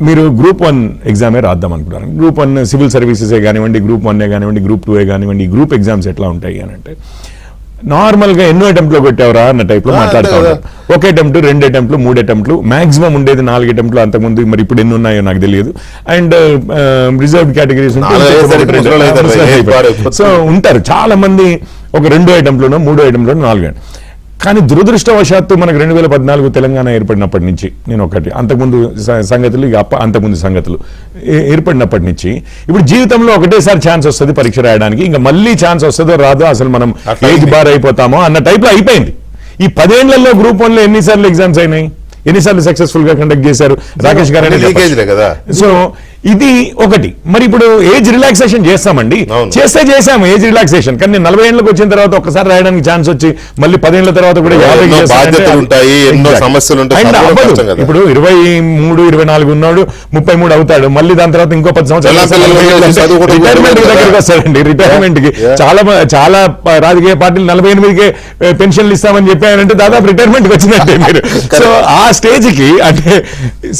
మీరు గ్రూప్ 1 ఎగ్జామే రాద్దాం అనుకుంటారు. గ్రూప్ 1 సివిల్ సర్వీసెసే కానివ్వండి, గ్రూప్ 1 కానివ్వండి, గ్రూప్ 2 కానివ్వండి, గ్రూప్ ఎగ్జామ్స్ ఎట్లా ఉంటాయి అని అంటే నార్మల్గా ఎన్నో అటెంప్ట్లో కొట్టావరా అన్న టైప్లో మాట్లాడుతూ ఉంటారు. 1 అటెంప్ట్, 2 అటెంప్ట్లు, 3 అటెంప్ట్లు, మాక్సిమం ఉండేది 4 అటెంప్ట్లు అంతకుముందు, మరి ఇప్పుడు ఎన్ని ఉన్నాయో నాకు తెలియదు. అండ్ రిజర్వ్డ్ కేటగిరీస్ సో ఉంటారు చాలా మంది, ఒక 2 అటెంప్ట్లోనో 3 అటెంప్ట్లోనో 4. కానీ దురదృష్టవశాత్తు మనకు 2014 తెలంగాణ ఏర్పడినప్పటి నుంచి నేను ఒకటి అంతకుముందు సంగతులు ఇక అంతకుముందు సంగతులు ఏర్పడినప్పటి నుంచి ఇప్పుడు జీవితంలో ఒకటేసారి ఛాన్స్ వస్తుంది పరీక్ష రాయడానికి, ఇంకా మళ్ళీ ఛాన్స్ వస్తుందో రాదో, అసలు మనం ఏజ్ బార్ అయిపోతామో అన్న టైప్లో అయిపోయింది. ఈ 10 ఏళ్లలో గ్రూప్ 1లో ఎన్నిసార్లు ఎగ్జామ్స్ అయినాయి, ఎన్నిసార్లు సక్సెస్ఫుల్ గా కండక్ట్ చేశారు రాకేష్ గారు. సో ఇది ఒకటి. మరి ఇప్పుడు ఏజ్ రిలాక్సేషన్ చేస్తామండి, అవును. చేసాము ఏజ్ రిలాక్సేషన్, కానీ నేను 40 ఏళ్ళకి వచ్చిన తర్వాత ఒక్కసారి రాయడానికి ఛాన్స్ వచ్చి మళ్ళీ 10 ఏళ్ల తర్వాత కూడా 50 ఎన్నో బాధ్యతలు ఉంటాయి, ఎన్నో సమస్యలు ఉంటాయి, And చదవడం అవ్వదు. కష్టం కదా. ఇప్పుడు 23, 24 ఉన్నాడు, 33 అవుతాడు, మళ్ళీ దాని తర్వాత ఇంకో 10 పిల్లలు చదువు కూడా రిటైర్మెంట్ కూడా దగ్గరికి వస్తాడండి. రిటైర్మెంట్ కి చాలా రాజకీయ పార్టీలు 48కే పెన్షన్లు ఇస్తామని చెప్పారంటే దాదాపు రిటైర్మెంట్ వచ్చినట్టే మీరు. సో ఆ స్టేజ్ కి అంటే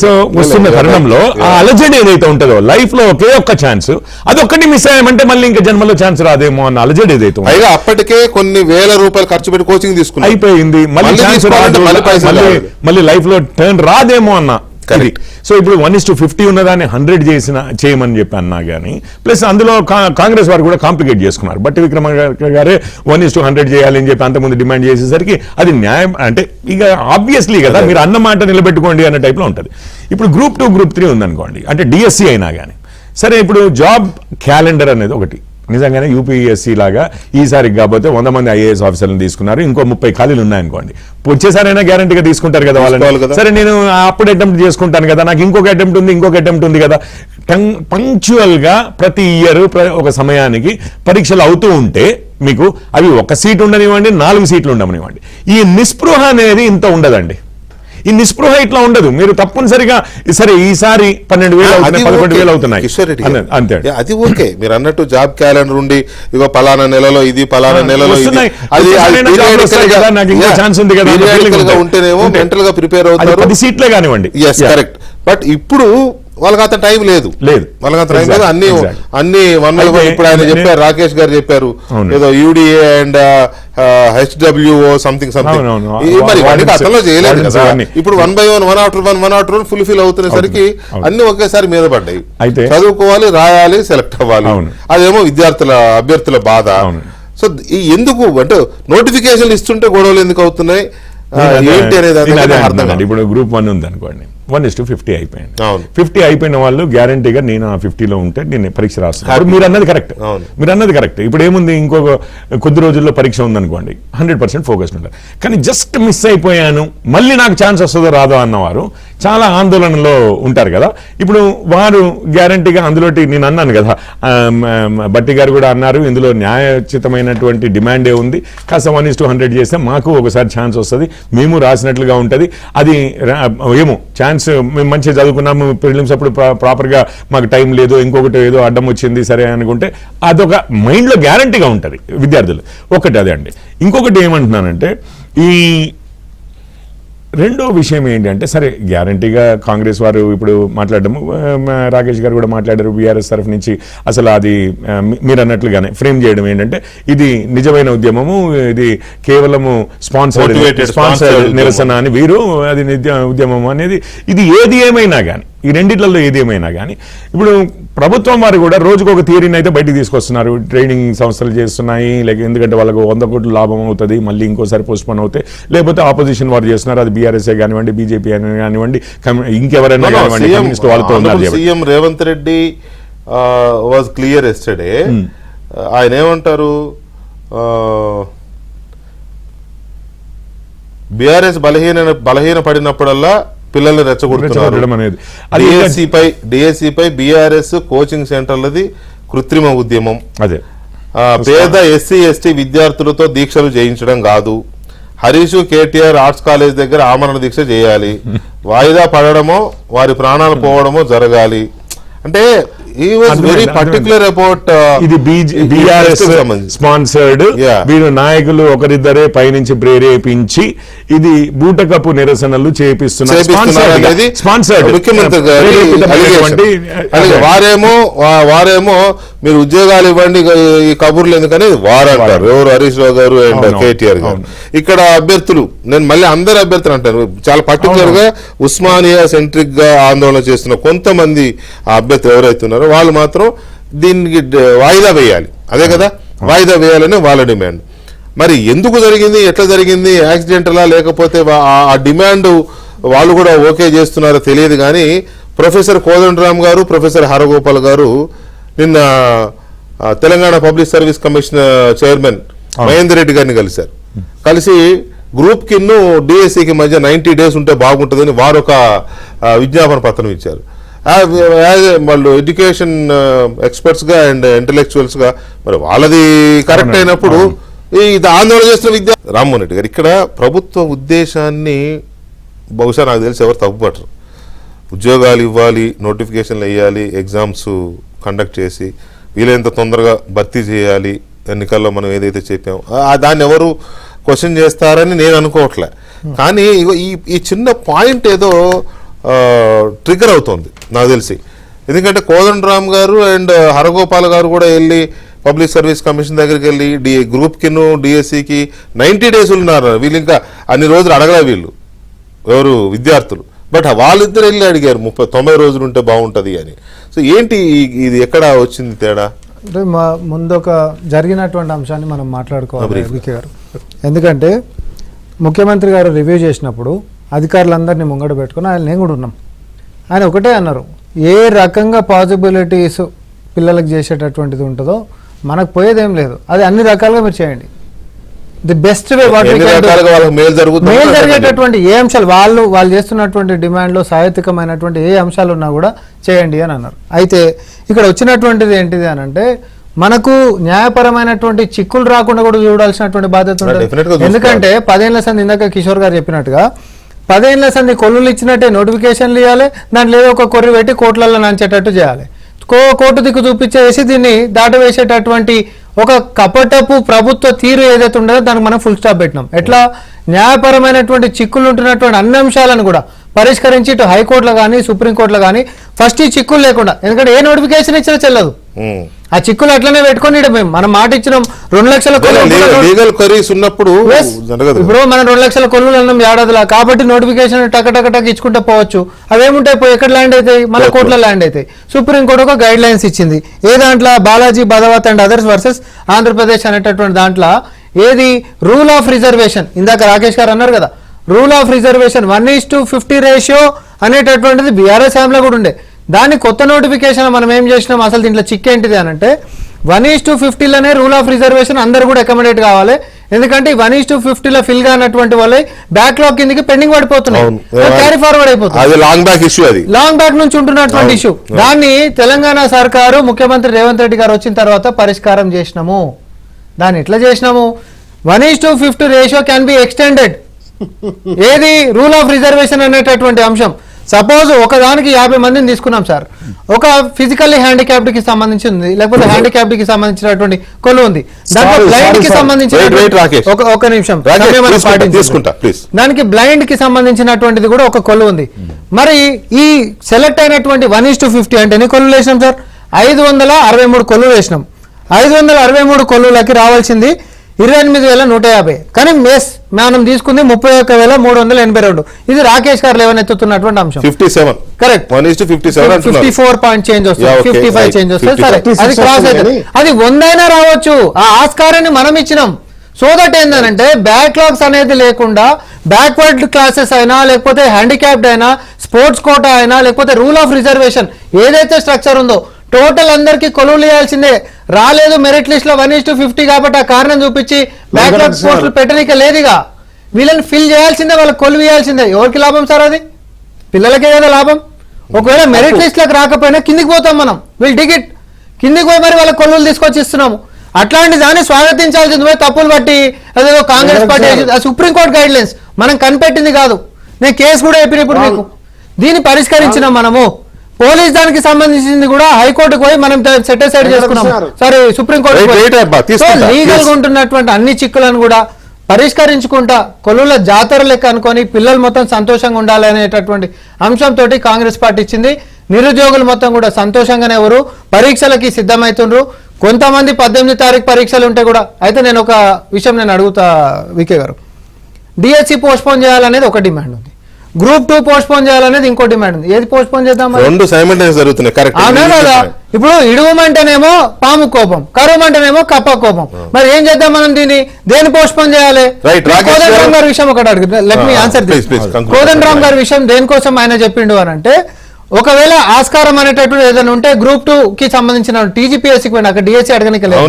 సో వస్తున్న తరుణంలో ఆ అలజడి ఏదైతే ఉంటుందో లైఫ్ లో ఒకే ఒక్క ఛాన్స్, అదొక్కటి మిస్ అయ్యామంటే మళ్ళీ ఇంకా జన్మలో ఛాన్స్ రాదేమో అన్న అలజడి ఏదైతే ఉందో. పైగా అప్పటికే కొన్ని వేల రూపాయలు ఖర్చు పెట్టి కోచింగ్ తీసుకున్నాం, అయిపోయింది, మళ్ళీ ఛాన్స్ తీసుకోవాలంటే రాదు, మళ్ళీ పైసలు రావాలి. మళ్ళీ లైఫ్ లో టర్న్ రాదేమో అన్న. Correct. సో ఇప్పుడు 1:50 ఉన్నదాన్ని 100 చేయమని చెప్పి అన్నా కానీ ప్లస్ అందులో కాంగ్రెస్ వారు కూడా కాంప్లికేట్ చేసుకున్నారు. బట్టి విక్రమార్క గారే 1:100 చేయాలి అని చెప్పి అంతకుముందు డిమాండ్ చేసేసరికి అది న్యాయం అంటే ఇక ఆబ్వియస్లీ కదా, మీరు అన్న మాట నిలబెట్టుకోండి అన్న టైప్లో ఉంటుంది. ఇప్పుడు గ్రూప్ 2, గ్రూప్ 3 ఉందనుకోండి, అంటే డిఎస్సి అయినా కానీ సరే, ఇప్పుడు జాబ్ క్యాలెండర్ అనేది ఒకటి నిజంగానే యూపీఎస్సీ లాగా ఈసారికి కాకపోతే 100 మంది ఐఏఎస్ ఆఫీసర్లను తీసుకున్నారు, ఇంకో 30 ఖాళీలు ఉన్నాయనుకోండి, వచ్చేసారైనా గ్యారంటీగా తీసుకుంటారు కదా వాళ్ళని. సరే నేను అప్పుడు అటెంప్ట్ చేసుకుంటాను కదా, నాకు ఇంకొక అటెంప్ట్ ఉంది కదా. పంక్చువల్ గా ప్రతి ఇయర్ ఒక సమయానికి పరీక్షలు అవుతూ ఉంటే మీకు అవి 1 సీట్ ఉండనివ్వండి, 4 సీట్లు ఉండమనివ్వండి, ఈ నిస్పృహ అనేది ఇంత ఉండదండి. ఈ నిస్పృహ ఇట్లా ఉండదు. మీరు తప్పనిసరిగా సరే ఈసారి 12,000 అవుతున్నాయి, 11,000 అవుతున్నాయి అంతే. అది ఓకే, మీరు అన్నట్టు జాబ్ క్యాలెండర్ ఉండి ఇగో పలానా నెలలో ఇది, పలానా నెలలో ఇది, ఉంటేనేమో మెంటల్ గా ప్రిపేర్ అవుతారు, 10 సీట్లే కానివ్వండి. కరెక్ట్. బట్ ఇప్పుడు వాళ్ళకి అంత టైం లేదు, వాళ్ళకి అంత టైం లేదు. అన్ని 1 by 1 ఇప్పుడు ఆయన చెప్పారు, రాకేష్ గారు చెప్పారు ఏదో యూడిఏ అండ్ HWO సంథింగ్ మరి అతను చేయలేదు కదా. ఇప్పుడు 1 by 1 1 after 1 ఫుల్ఫిల్ అవుతున్నసరికి అన్ని ఒకేసారి మీద పడ్డాయి. చదువుకోవాలి, రాయాలి, సెలెక్ట్ అవ్వాలి, అదేమో అభ్యర్థుల బాధ. సో ఎందుకు అంటే నోటిఫికేషన్ ఇస్తుంటే గొడవలు ఎందుకు అవుతున్నాయి ఏంటి అనేది అర్థం కాదు. ఇప్పుడు గ్రూప్ 1 ఉంది అనుకోండి, 1:50 అయిపోయింది. 50 అయిపోయిన వాళ్ళు గ్యారంటీగా నేను ఆ 50లో ఉంటే నేను పరీక్ష రాస్తాను. మీరు అన్నది కరెక్ట్. ఇప్పుడు ఏముంది, ఇంకొక కొద్ది రోజుల్లో పరీక్ష ఉందనుకోండి, 100% ఫోకస్డ్ ఉంటారు. కానీ జస్ట్ మిస్ అయిపోయాను, మళ్ళీ నాకు ఛాన్స్ వస్తుందో రాదో అన్నవారు చాలా ఆందోళనలో ఉంటారు కదా. ఇప్పుడు వారు గ్యారంటీగా అందులోటి నేను అన్నాను కదా, బట్టి గారు కూడా అన్నారు, ఇందులో న్యాయోచితమైనటువంటి డిమాండే ఉంది, కాస్త 1:100 చేస్తే మాకు ఒకసారి ఛాన్స్ వస్తుంది, మేము రాసినట్లుగా ఉంటుంది. అది ఏమో ఛాన్స్ మేము మంచిగా చదువుకున్నాము, ప్రిలిమ్స్ అప్పుడు ప్రాపర్గా మాకు టైం లేదు, ఇంకొకటి ఏదో అడ్డం వచ్చింది సరే అనుకుంటే అదొక మైండ్లో గ్యారంటీగా ఉంటుంది విద్యార్థులు. ఒకటి అదే అండి. ఇంకొకటి ఏమంటున్నానంటే ఈ రెండో విషయం ఏంటంటే సరే గ్యారంటీగా కాంగ్రెస్ వారు ఇప్పుడు మాట్లాడము, రాకేష్ గారు కూడా మాట్లాడారు బీఆర్ఎస్ తరఫు నుంచి, అసలు అది మీరు అన్నట్లుగానే ఫ్రేమ్ చేయడం ఏంటంటే ఇది నిజమైన ఉద్యమము, ఇది కేవలము స్పాన్సర్డ్ నిరసన అని వీరు, అది ఉద్యమం అనేది ఇది ఏది ఏమైనా కానీ ఈ రెండిట్లలో ఏది ఏమైనా కానీ ఇప్పుడు ప్రభుత్వం వారు కూడా రోజుకొక థియరీని అయితే బయటికి తీసుకొస్తున్నారు. ట్రైనింగ్ సంస్థలు చేస్తున్నాయి, లేక ఎందుకంటే వాళ్ళకు 100 కోట్లు లాభం అవుతుంది, మళ్ళీ ఇంకోసారి పోస్ట్పోన్ అవుతాయి, లేకపోతే ఆపోజిషన్ వారు చేస్తున్నారు, అది బీఆర్ఎస్ఏ కానివ్వండి, బీజేపీ కానివ్వండి, ఇంకెవరైనా కానివ్వండి, కమ్యూనిస్ట్ వాళ్ళతో ఉన్నారు. CM Revanth Reddy was clear yesterday. ఆయన ఏమంటారు, బీఆర్ఎస్ బలహీన పడినప్పుడల్లా పిల్లల్ని రెచ్చగొడుతున్నారు అనేది. డిఎస్సిపై బీఆర్ఎస్ కోచింగ్ సెంటర్లది కృత్రిమ ఉద్యమం, అదే పేద ఎస్సీ ఎస్టీ విద్యార్థులతో దీక్షలు చేయించడం కాదు, హరీష్ కేటీఆర్ ఆర్ట్స్ కాలేజ్ దగ్గర ఆమరణ దీక్ష చేయాలి, వాయిదా పడడమో వారి ప్రాణాలు పోవడమో జరగాలి. అంటే he was very particular about ఇది బీఆర్ఎస్ స్పాన్సర్డ్, వీరు నాయకులు ఒకరిద్దరే పైనుంచి ప్రేరేపించి ఇది బూటకపు నిరసనలు చేపిస్తున్నారు. ముఖ్యమంత్రి వారేమో మీరు ఉద్యోగాలు ఇవ్వండి ఈ కబుర్లు ఎందుకని వారు అంటారు. ఎవరు హరీష్ రావు గారు అండ్ కేటీఆర్ గారు. ఇక్కడ అభ్యర్థులు నేను మళ్ళీ అందరు అభ్యర్థులు అంటారు, చాలా పర్టికులర్ గా ఉస్మానియా సెంట్రిక్ గా ఆందోళన చేస్తున్న కొంతమంది అభ్యర్థులు ఎవరైతే ఉన్నారో వాళ్ళు మాత్రం దీనికి వాయిదా వేయాలి, అదే కదా వాయిదా వేయాలని వాళ్ళ డిమాండ్. మరి ఎందుకు జరిగింది, ఎట్లా జరిగింది, యాక్సిడెంటలా లేకపోతే ఆ డిమాండ్ వాళ్ళు కూడా ఓకే చేస్తున్నారో తెలియదు. కానీ ప్రొఫెసర్ కోదండరామ్ గారు, ప్రొఫెసర్ హరగోపాల్ గారు నిన్న Telangana public service commission chairman Mahender Reddy గారిని కలిశారు. కలిసి గ్రూప్ కిన్ను డిఎస్సికి మధ్య 90 days ఉంటే బాగుంటుందని వారు ఒక విజ్ఞాపన పత్రం ఇచ్చారు. వాళ్ళు ఎడ్యుకేషన్ ఎక్స్పర్ట్స్గా అండ్ ఇంటలెక్చువల్స్గా మరి వాళ్ళది కరెక్ట్ అయినప్పుడు ఇది ఆందోళన చేస్తున్న విద్య రామ్మోహన్ రెడ్డి గారు ఇక్కడ ప్రభుత్వ ఉద్దేశాన్ని బహుశా నాకు తెలిసి ఎవరు తప్పుపట్టరు. ఉద్యోగాలు ఇవ్వాలి, నోటిఫికేషన్లు వేయాలి, ఎగ్జామ్స్ కండక్ట్ చేసి వీలైనంత తొందరగా భర్తీ చేయాలి ఎన్నికల్లో మనం ఏదైతే చెప్పామో దాన్ని ఎవరు క్వశ్చన్ చేస్తారని నేను అనుకోవట్లే. కానీ ఈ చిన్న పాయింట్ ఏదో ట్రిగర్ అవుతుంది నాకు తెలిసి. ఎందుకంటే కోదండరామ్ గారు అండ్ హరగోపాల్ గారు కూడా వెళ్ళి పబ్లిక్ సర్వీస్ కమిషన్ దగ్గరికి వెళ్ళి గ్రూప్ కిను డిఎస్సికి 90 days ఉన్నారు. వీళ్ళు ఇంకా అన్ని రోజులు అడగలే వీళ్ళు ఎవరు విద్యార్థులు. బట్ వాళ్ళిద్దరు వెళ్ళి అడిగారు 90 రోజులు ఉంటే బాగుంటుంది అని. సో ఏంటి ఇది ఎక్కడ వచ్చింది తేడా? అంటే ముందు ఒక జరిగినటువంటి అంశాన్ని మనం మాట్లాడుకోవాలి వికే గారు. ఎందుకంటే ముఖ్యమంత్రి గారు రివ్యూ చేసినప్పుడు అధికారులందరినీ ముంగడ పెట్టుకుని ఆయన నేను కూడా ఉన్నాం. ఆయన ఒకటే అన్నారు, ఏ రకంగా పాసిబిలిటీస్ పిల్లలకు చేసేటటువంటిది ఉంటుందో మనకు పోయేదేం లేదు, అది అన్ని రకాలుగా మీరు చేయండి. ది బెస్ట్ వే మేలు జరిగేటటువంటి ఏ అంశాలు వాళ్ళు చేస్తున్నటువంటి డిమాండ్లో సాహిత్యకమైనటువంటి ఏ అంశాలు ఉన్నా కూడా చేయండి అని అన్నారు. అయితే ఇక్కడ వచ్చినటువంటిది ఏంటిది అని అంటే మనకు న్యాయపరమైనటువంటి చిక్కులు రాకుండా కూడా చూడాల్సినటువంటి బాధ్యత ఉంటుంది. ఎందుకంటే 10 ఏళ్ల సంది ఇందాక కిషోర్ గారు చెప్పినట్టుగా 10 ఏళ్ల సంది కొల్లులు ఇచ్చినట్టే నోటిఫికేషన్లు ఇవ్వాలి, దాంట్లో ఏదో ఒక కొర్రి పెట్టి కోట్లలో నంచేటట్టు చేయాలి. కోర్టు దిక్కు చూపించేసి దీన్ని దాటవేసేటటువంటి ఒక కపటపు ప్రభుత్వ తీరు ఏదైతే ఉండదో దానికి మనం ఫుల్ స్టాప్ పెట్టినాం. ఎట్లా న్యాయపరమైనటువంటి చిక్కులు ఉంటున్నటువంటి అన్ని అంశాలను కూడా పరిష్కరించి ఇటు హైకోర్టులో కానీ సుప్రీంకోర్టులో కానీ ఫస్ట్ ఈ చిక్కులు లేకుండా, ఎందుకంటే ఏ నోటిఫికేషన్ ఇచ్చినా చెల్లదు, ఆ చిక్కులు అట్లనే పెట్టుకొని మనం మాట ఇచ్చినాం 2 లక్షల ఇప్పుడు మనం 2 లక్షల కొల్లులు అన్నాం ఏడాదిలా, కాబట్టి నోటిఫికేషన్ టక్ ఇచ్చుకుంటూ పోవచ్చు. అవేముంటాయి, పోయి ఎక్కడ ల్యాండ్ అవుతాయి, మన కోర్టులో ల్యాండ్ అవుతాయి. సుప్రీంకోర్టు ఒక గైడ్ లైన్స్ ఇచ్చింది. ఏ దాంట్లో Balaji బదవత్ and others versus Andhra Pradesh అనేటటువంటి దాంట్లో ఏది రూల్ ఆఫ్ రిజర్వేషన్, ఇందాక రాకేష్ గారు అన్నారు కదా, రూల్ ఆఫ్ రిజర్వేషన్ 1:50 రేషియో అనేటటువంటిది బీఆర్ఎస్ లో కూడా ఉండే. దాన్ని కొత్త నోటిఫికేషన్ మనం ఏం చేసినాం, అసలు దీంట్లో చిక్ ఏంటిది అని అంటే 1:50లోనే రూల్ ఆఫ్ రిజర్వేషన్ అందరూ కూడా అకామిడేట్ కావాలి. ఎందుకంటే 1:50లో ఫిల్ గా అన్నటువంటి వాళ్ళే బ్యాక్లాగ్ కిందకి పెండింగ్ పడిపోతున్నాయి, క్యారీ ఫార్వర్డ్ అయిపోతుంది. లాంగ్ బ్యాక్ నుంచి ఉంటున్నటువంటి ఇష్యూ. దాన్ని తెలంగాణ సర్కారు ముఖ్యమంత్రి రేవంత్ రెడ్డి గారు వచ్చిన తర్వాత పరిష్కారం చేసినాము. దాన్ని ఎట్లా చేసినాము, 1:50 రేషియో క్యాన్ బి ఎక్స్టెండెడ్. ఏది రూల్ ఆఫ్ రిజర్వేషన్ అనేటటువంటి అంశం. సపోజ్ ఒకదానికి 50 మందిని తీసుకున్నాం సార్, ఒక ఫిజికల్లీ హ్యాండిక్యాప్డ్ కి సంబంధించింది, లేకపోతే హ్యాండిక్యాప్డ్ కి సంబంధించినటువంటి కొలు ఉంది, దాంట్లో బ్లైండ్ కి సంబంధించిన ఒక నిమిషం దానికి బ్లైండ్ కి సంబంధించినటువంటిది కూడా ఒక కొలు ఉంది. మరి ఈ సెలెక్ట్ అయినటువంటి 1:50 అంటే ఎన్ని కొల్లు వేసినాం సార్, 563 కొల్లు వేసినాం. 563 కొల్లులకి రావాల్సింది 28,150. కానీ మనం తీసుకుంది 31,382. ఇది రాకేష్ గారు లేవనెత్తుతున్నటువంటి అంశం. 57 కరెక్ట్, 54 పాయింట్ చేంజ్ వస్తుంది, 55 చేంజ్ వస్తుంది. సరే, అది క్రాస్ అవుతుంది, అది 100 అయినా రావచ్చు. ఆ ఆస్కారాన్ని మనం ఇచ్చినాం. సో దట్ ఏంటంటే బ్యాక్లాగ్స్ అనేది లేకుండా బ్యాక్వర్డ్ క్లాసెస్ అయినా, లేకపోతే హ్యాండిక్యాప్డ్ అయినా, స్పోర్ట్స్ కోటా అయినా, లేకపోతే రూల్ ఆఫ్ రిజర్వేషన్ ఏదైతే స్ట్రక్చర్ ఉందో టోటల్ అందరికి కొలువులు ఇవ్వాల్సిందే. రాలేదు మెరిట్ లిస్ట్ లో 1:50 కాబట్టి ఆ కారణం చూపించి బ్యాక్లాగ్ పోస్టులు పెట్టడానికి లేదుగా, వీళ్ళని ఫిల్ చేయాల్సిందే, వాళ్ళకి కొలువు ఇవ్వాల్సిందే. ఎవరికి లాభం సార్, అది పిల్లలకే కదా లాభం. ఒకవేళ మెరిట్ లిస్ట్ లకు రాకపోయినా కిందికి పోతాం మనం, వీళ్ళు టికెట్ కిందికి పోయి మరి వాళ్ళ కొలువులు తీసుకొచ్చి ఇస్తున్నాము. అట్లాంటి దాన్ని స్వాగతించాల్సింది పోయి తప్పులు బట్టి అదేదో Congress party supreme court guide lines మనం కనిపెట్టింది కాదు. నేను కేసు కూడా చెప్పిన ఇప్పుడు మీకు దీన్ని పరిష్కరించినాం మనము. పోలీస్ దానికి సంబంధించింది కూడా హైకోర్టుకు పోయి మనం సెటిసైడ్ చేసుకున్నాం, సారీ సుప్రీంకోర్టు. లీగల్ గా ఉంటున్నటువంటి అన్ని చిక్కులను కూడా పరిష్కరించుకుంటా కొలువుల జాతర లెక్క అనుకొని పిల్లలు మొత్తం సంతోషంగా ఉండాలి అనేటటువంటి అంశంతో కాంగ్రెస్ పార్టీ ఇచ్చింది. నిరుద్యోగులు మొత్తం కూడా సంతోషంగానే ఎవరు పరీక్షలకి సిద్ధమవుతుండ్రు. కొంతమంది 18వ తారీఖు పరీక్షలు ఉంటే కూడా. అయితే నేను ఒక విషయం అడుగుతా వికే గారు, డిఎస్సి పోస్ట్పోన్ చేయాలనేది ఒక డిమాండ్ ఉంది, గ్రూప్ 2 పోస్ట్పోన్ చేయాలనేది ఇంకో డిమాండ్ ఉంది. ఏది పోస్ట్పోన్ చేద్దాం, ఇప్పుడు ఇడువమంటేనేమో పాము కోపం, కరువమంటేనేమో కప్ప కోపం. మరి ఏం చేద్దాం మనం, దీన్ని దేని పోస్ట్పోన్ చేయాలి? కోదండరామ్ గారి విషయం ఒకటి అడుగుతుంది, let me answer this. Kodandaram గారి విషయం దేనికోసం ఆయన చెప్పిండు అని అంటే, ఒకవేళ ఆస్కారం అనేటటువంటి ఏదైనా ఉంటే గ్రూప్ 2 కి సంబంధించిన టీజీపీఎస్సీకి పోయినా అక్కడ డిఎస్సీ అడగనికి లేదు.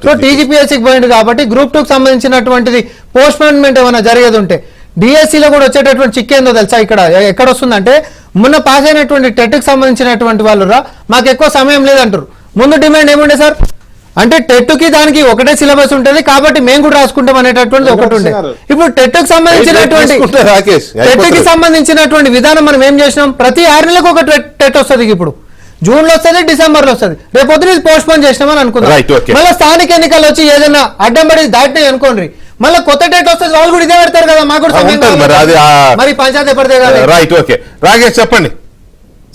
సో టీజీపీఎస్సీకి పోయింది కాబట్టి గ్రూప్ 2 కి సంబంధించినటువంటిది పోస్ట్పోన్మెంట్ ఏమైనా జరిగేది ఉంటే డిఎస్సిలో కూడా వచ్చేటటువంటి చిక్ ఏందో తెలుసా? ఇక్కడ ఎక్కడ వస్తుందంటే మొన్న పాస్ అయినటువంటి టెట్కి సంబంధించినటువంటి వాళ్ళు మాకు ఎక్కువ సమయం లేదంటారు. ముందు డిమాండ్ ఏముండే సార్ అంటే టెట్కి దానికి ఒకటే సిలబస్ ఉంటుంది కాబట్టి మేము కూడా రాసుకుంటాం అనేటటువంటి ఒకటి ఉండే. ఇప్పుడు టెట్కి సంబంధించినటువంటి టెట్కి సంబంధించినటువంటి విధానం మనం ఏం చేసినాం, ప్రతి 6 నెలలకు ఒక టెట్ వస్తుంది. ఇప్పుడు జూన్ లో వస్తుంది, డిసెంబర్ లో వస్తుంది. రేపు పొద్దున పోస్ట్ పోన్ చేసినామని అనుకుందాం. మళ్ళీ స్థానిక ఎన్నికలు వచ్చి ఏదైనా అడ్డం పడి దాటినాయి అనుకోండి, మళ్ళీ కొత్త డేట్ వస్తుంది, వాళ్ళు కూడా ఇదే పెడతారు కదా, మాకు కూడా సమయం కావాలి. మరి పంచాయతీ పడితే కదా. రైట్, ఓకే రాకేష్ చెప్పండి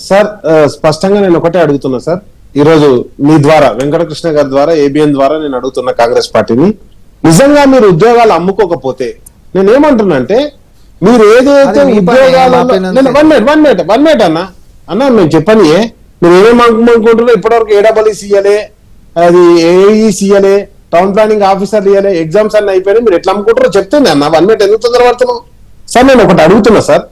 సార్. స్పష్టంగా నేను ఒకటే అడుగుతున్నా సార్, ఈ రోజు మీ ద్వారా వెంకటకృష్ణ గారి ద్వారా ఏబిఎన్ ద్వారా నేను అడుగుతున్న కాంగ్రెస్ పార్టీని, నిజంగా మీరు ఉద్యోగాలు అమ్ముకోకపోతే నేను ఏమంటున్నా అంటే, మీరు ఏదైతే ఉద్యోగాలు వన్ మినిట్ అన్న మేము చెప్పని మీరు ఏమేమి అమ్ముకుంటున్నారో ఇప్పటివరకు ఏడబ్ల్యూసీ ఇయ్యలే, అది ఏఈసీ ఇయ్యలే, టౌన్ ప్లానింగ్ ఆఫీసర్ ఇయ్యలే, ఎగ్జామ్స్ అన్ని అయిపోయినాయి, మీరు ఎట్లా అమ్ముకుంటారో చెప్తుంది అన్న. 1 మినిట్ ఎందుకు తొందరపడుతున్నాం సార్? నేను ఒకటి అడుగుతున్నా సార్,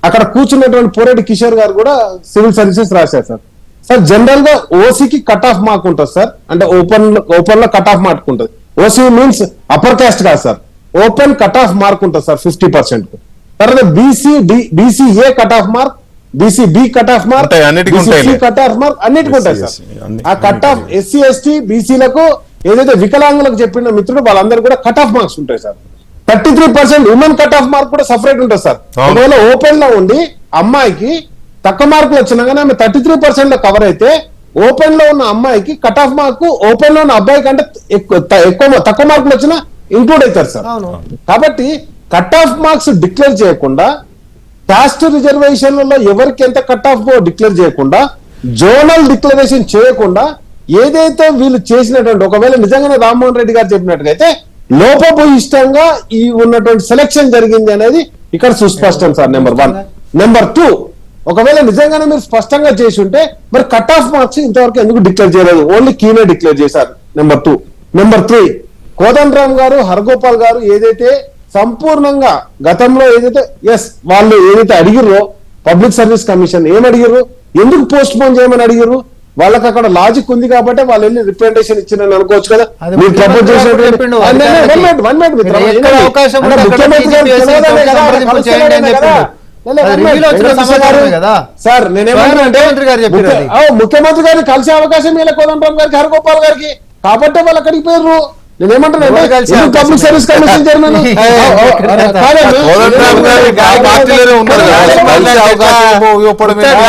అక్కడ కూర్చున్నటువంటి పోరెడ్డి కిషోర్ గారు కూడా సివిల్ సర్వీసెస్ రాశారు సార్. సార్ జనరల్ గా ఓసీకి కట్ ఆఫ్ మార్క్ ఉంటుంది సార్, అంటే ఓపెన్ లో కట్ ఆఫ్ మార్క్ ఉంటుంది. ఓసీ మీన్స్ అప్పర్ కాస్ట్ కాదు sir, open cut off mark ఉంటుంది సార్ 50%. తర్వాత BCA cut off mark, BCB cut off mark, BC cut off mark అన్నిటికీ ఉంటాయి సార్. ఆ కట్ ఆఫ్ ఎస్సీ ఎస్టీ బీసీలకు ఏదైతే వికలాంగులకు చెప్పిన మిత్రుడు వాళ్ళందరూ కూడా కట్ ఆఫ్ మార్క్స్ ఉంటాయి sir. 33% women cut off mark కూడా సపరేట్ ఉంటుంది సార్. ఒకవేళ ఓపెన్ లో ఉండి అమ్మాయికి తక్కువ మార్కులు వచ్చినా కానీ ఆమె 33% లో కవర్ అయితే, ఓపెన్ లో ఉన్న అమ్మాయికి కట్ ఆఫ్ మార్క్ ఓపెన్ లో ఉన్న అబ్బాయి కంటే తక్కువ మార్కులు వచ్చినా ఇంక్లూడ్ అవుతారు సార్. కాబట్టి కట్ ఆఫ్ మార్క్స్ డిక్లేర్ చేయకుండా, కాస్ట్ రిజర్వేషన్లలో ఎవరికి ఎంత కట్ ఆఫ్ డిక్లేర్ చేయకుండా, జోనల్ డిక్లరేషన్ చేయకుండా ఏదైతే వీళ్ళు చేసినటువంటి, ఒకవేళ నిజంగానే రామ్మోహన్ రెడ్డి గారు చెప్పినట్టుగా అయితే లోపభూయిష్టంగా ఈ ఉన్నటువంటి సెలక్షన్ జరిగింది అనేది ఇక్కడ సుస్పష్టం సార్. నెంబర్ 1. నెంబర్ 2, ఒకవేళ నిజంగానే మీరు స్పష్టంగా చేసి ఉంటే మరి కట్ ఆఫ్ మార్క్స్ ఇంతవరకు ఎందుకు డిక్లేర్ చేయలేదు? ఓన్లీ కీనే డిక్లేర్ చేశారు. నెంబర్ 2. నెంబర్ 3, కోదండరామ్ గారు, హర్గోపాల్ గారు ఏదైతే సంపూర్ణంగా గతంలో ఏదైతే వాళ్ళు ఏదైతే అడిగిర్రో, పబ్లిక్ సర్వీస్ కమిషన్ ఏం అడిగిర్రు, ఎందుకు పోస్ట్ పోన్ చేయమని అడిగిర్రు, వాళ్ళకి అక్కడ లాజిక్ ఉంది కాబట్టి వాళ్ళు వెళ్ళి రిప్రజెంటేషన్ ఇచ్చిందని అనుకోవచ్చు కదా. మీరు ప్రపోజ్ చేసినటువంటి సార్ నేనేమంటే ముఖ్యమంత్రి గారిని కలిసే అవకాశం ఇలా కోదండరామ్ గారికి, హరగోపాల్ గారికి, కాబట్టి వాళ్ళు అక్కడికి పోయారు. నేనేమంటున్నా పబ్లిక్ సర్వీస్ కమిషన్ చైర్మన్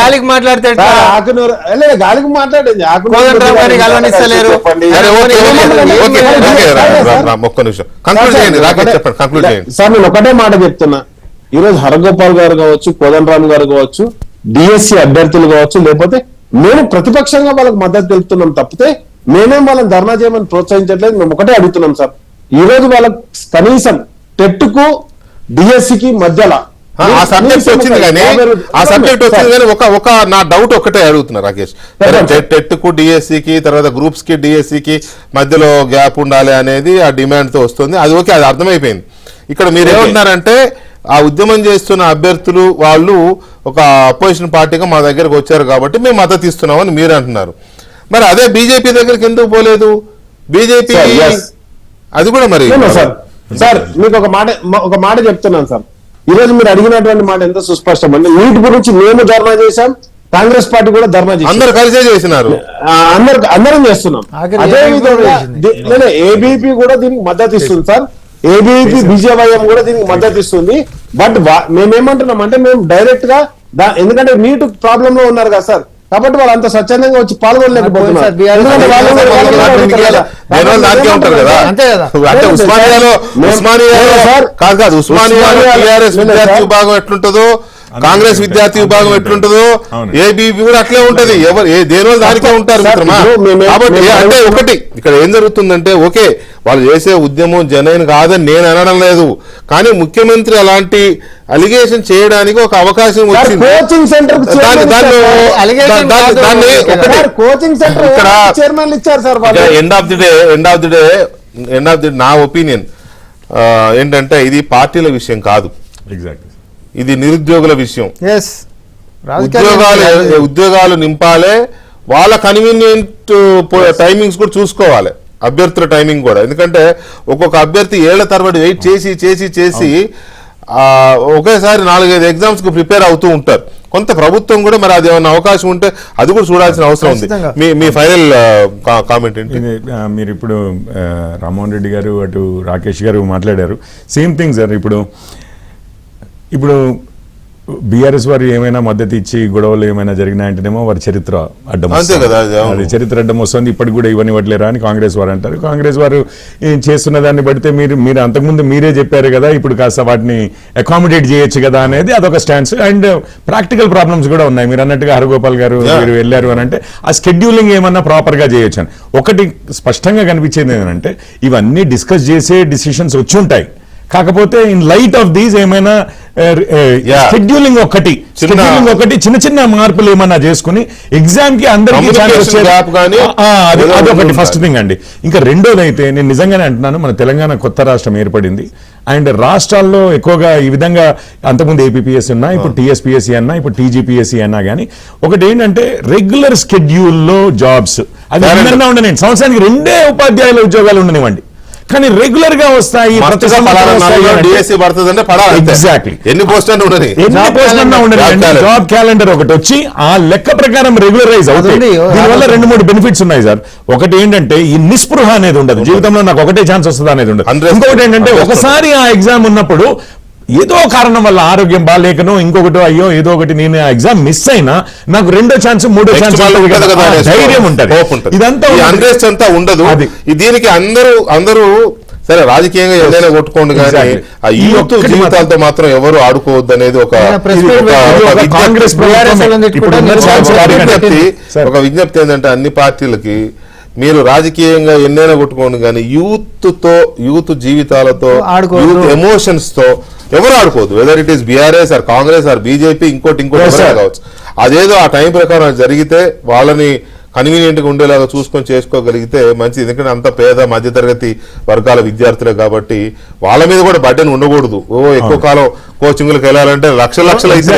గాలికి మాట్లాడితే గాలికి మాట్లాడేది సార్. నేను ఒకటే మాట చెప్తున్నా, ఈ రోజు హరగోపాల్ గారు కావచ్చు, కోదండరామ్ గారు కావచ్చు, డిఎస్సి అభ్యర్థులు కావచ్చు, లేకపోతే మేము ప్రతిపక్షంగా వాళ్ళకి మద్దతు తెలుపుతున్నాం తప్పితే మేమేం వాళ్ళని ధర్నా చేయమని ప్రోత్సహించట్లేదు. మేము ఒకటే అడుగుతున్నాం సార్, ఈ రోజు వాళ్ళకి కనీసం టెట్కు డిఎస్సికి మధ్యలో ఆ సబ్జెక్ట్ వచ్చింది కానీ ఒక నా డౌట్ ఒకటే అడుగుతున్నా రాకేష్. టెట్ కు డిఎస్సికి, తర్వాత గ్రూప్స్ కి డిఎస్సికి మధ్యలో గ్యాప్ ఉండాలి అనేది ఆ డిమాండ్ తో వస్తుంది. అది ఓకే, అది అర్థమైపోయింది. ఇక్కడ మీరు ఏమంటున్నారంటే ఆ ఉద్యమం చేస్తున్న అభ్యర్థులు వాళ్ళు ఒక అపోజిషన్ పార్టీగా మా దగ్గరకు వచ్చారు కాబట్టి మేము మద్దతు ఇస్తున్నామని మీరు అంటున్నారు. మరి అదే బీజేపీ దగ్గరికి ఎందుకు పోలేదు? బీజేపీ అది కూడా మరి సార్ మీకు ఒక మాట చెప్తున్నాను సార్. ఈ రోజు మీరు అడిగినటువంటి మాట ఎంత సుస్పష్టం అంటే, నీటి గురించి మేము ధర్నా చేశాం, కాంగ్రెస్ పార్టీ కూడా ధర్నా చేశాం, అందరు కలిసే చేసినారు, అందరం చేస్తున్నాం. అదే విధంగా ఏబీపీ కూడా దీనికి మద్దతు ఇస్తుంది సార్. ఏబీపీ బీజేవైఎం కూడా దీనికి మద్దతు ఇస్తుంది. బట్ మేమేమంటున్నాం అంటే, మేము డైరెక్ట్ గా ఎందుకంటే నీటి ప్రాబ్లం లో ఉన్నారు కదా సార్, కాబట్టి వాళ్ళు అంత స్వచ్ఛందంగా వచ్చి పాల్గొనలేకపోతున్నారు. విద్యార్థి విభాగం ఎట్లుంటుందో, కాంగ్రెస్ విద్యార్థి విభాగం ఎట్లుంటుందో, ఏబీపీ కూడా అట్లే ఉంటది. ఎవరు దేని వాళ్ళు దానికే ఉంటారు మిత్రమా. కాబట్టి అంటే ఒకటి ఇక్కడ ఏం జరుగుతుందంటే, ఓకే వాళ్ళు చేసే ఉద్యమం జనైన్ కాదని నేను అనడం లేదు, కానీ ముఖ్యమంత్రి అలాంటి అలిగేషన్ చేయడానికి ఒక అవకాశం వచ్చింది. Coaching centre coaching centre chairman ఇచ్చారు sir. End of the day నా ఒపీనియన్ ఏంటంటే, ఇది పార్టీల విషయం కాదు, ఇది నిరుద్యోగుల విషయం. ఉద్యోగాలు నింపాలే, వాళ్ళ కన్వీనియంట్ టైమింగ్స్ కూడా చూసుకోవాలి, అభ్యర్థుల టైమింగ్ కూడా. ఎందుకంటే ఒక్కొక్క అభ్యర్థి ఏళ్ల తరబడి వెయిట్ చేసి ఒకేసారి 4-5 ఎగ్జామ్స్ కు ప్రిపేర్ అవుతూ ఉంటారు. కొంత ప్రభుత్వం కూడా మరి అది ఏమన్నా అవకాశం ఉంటే అది కూడా చూడాల్సిన అవసరం ఉంది. మీ ఫైనల్ కామెంట్ ఏంటి? మీరు ఇప్పుడు రామ్మోహన్ రెడ్డి గారు అటు రాకేష్ గారు మాట్లాడారు, సేమ్ థింగ్ సార్. ఇప్పుడు బీఆర్ఎస్ వారు ఏమైనా మద్దతు ఇచ్చి గొడవలు ఏమైనా జరిగినాయంటేనేమో వారి చరిత్ర అడ్డం వస్తుంది. అది చరిత్ర అడ్డం వస్తుంది. ఇప్పటికి కూడా ఇవన్నీ ఇవ్వట్లేరా అని కాంగ్రెస్ వారు అంటారు. కాంగ్రెస్ వారు చేస్తున్న దాన్ని బడితే మీరు అంతకుముందు మీరే చెప్పారు కదా, ఇప్పుడు కాస్త వాటిని అకామిడేట్ చేయొచ్చు కదా అనేది అదొక స్టాన్స్. అండ్ ప్రాక్టికల్ ప్రాబ్లమ్స్ కూడా ఉన్నాయి. మీరు అన్నట్టుగా హరగోపాల్ గారు మీరు వెళ్ళారు అని అంటే ఆ స్కెడ్యూలింగ్ ఏమన్నా ప్రాపర్ గా చేయొచ్చు అని. ఒకటి స్పష్టంగా కనిపించేది ఏంటంటే ఇవన్నీ డిస్కస్ చేసే డిసిషన్స్ వచ్చి ఉంటాయి. కాకపోతే ఇన్ లైట్ ఆఫ్ దీస్ ఏమైనా షెడ్యూలింగ్ ఒకటి చిన్న చిన్న మార్పులు ఏమన్నా చేసుకుని ఎగ్జామ్ కి అందరికీ అదొకటి ఫస్ట్ థింగ్ అండి. ఇంకా రెండోది అయితే నేను నిజంగానే అంటున్నాను, మన తెలంగాణ కొత్త రాష్ట్రం ఏర్పడింది. అండ్ రాష్ట్రాల్లో ఎక్కువగా ఈ విధంగా అంతకుముందు ఏపీపీఎస్సీ ఉన్నా, ఇప్పుడు టీఎస్పీఎస్సీ అన్నా, ఇప్పుడు టీజీపీఎస్సీ అన్నా కానీ ఒకటి ఏంటంటే రెగ్యులర్ స్కెడ్యూల్లో జాబ్స్ అది ఏమన్నా ఉండనండి. సంవత్సరానికి 2 ఉపాధ్యాయుల ఉద్యోగాలు ఉండనివ్వండి, కానీ రెగ్యులర్ గా వస్తాయి. జాబ్ క్యాలెండర్ ఒకటి వచ్చి ఆ లెక్క ప్రకారం రెగ్యులరైజ్ అవుతుంది. దీనివల్ల 2-3 బెనిఫిట్స్ ఉన్నాయి సార్. ఒకటి ఏంటంటే ఈ నిస్పృహ అనేది ఉండదు, జీవితంలో నాకు ఒకటే ఛాన్స్ వస్తుంది అనేది ఉండదు. ఇంకొకటి ఏంటంటే ఒకసారి ఆ ఎగ్జామ్ ఉన్నప్పుడు ఏదో కారణం వల్ల ఆరోగ్యం బాగాలేకనో ఇంకొకటి అయ్యో ఏదో ఒకటి నేను ఆ ఎగ్జామ్ మిస్ అయినా నాకు 2వ ఛాన్స్ 3వ ఛాన్స్ ధైర్యం ఉంటుంది. ఇదంతా ఉండదు. దీనికి అందరూ సరే రాజకీయంగా ఏదైనా కొట్టుకోండి కానీ ఆ యూత్ జీవితాలతో మాత్రం ఎవరు ఆడుకోవద్దు అనేది ఒక విజ్ఞప్తి ఏంటంటే అన్ని పార్టీలకి మీరు రాజకీయంగా ఎన్నైనా కొట్టుకోండి కానీ యూత్ జీవితాలతో యూత్ ఎమోషన్స్ తో ఎవరు ఆడుకోవద్దు. Whether it is BRS or Congress or BJP ఇంకోటి కావచ్చు. అదేదో ఆ టైం ప్రకారం జరిగితే వాళ్ళని కన్వీనియంట్ గా ఉండేలాగా చూసుకొని చేసుకోగలిగితే మంచిది. ఎందుకంటే అంత పేద మధ్యతరగతి వర్గాల విద్యార్థులే కాబట్టి వాళ్ళ మీద కూడా బర్డెన్ ఉండకూడదు. ఎక్కువ కాలం కోచింగ్లకు వెళ్ళాలంటే లక్షలు అయితే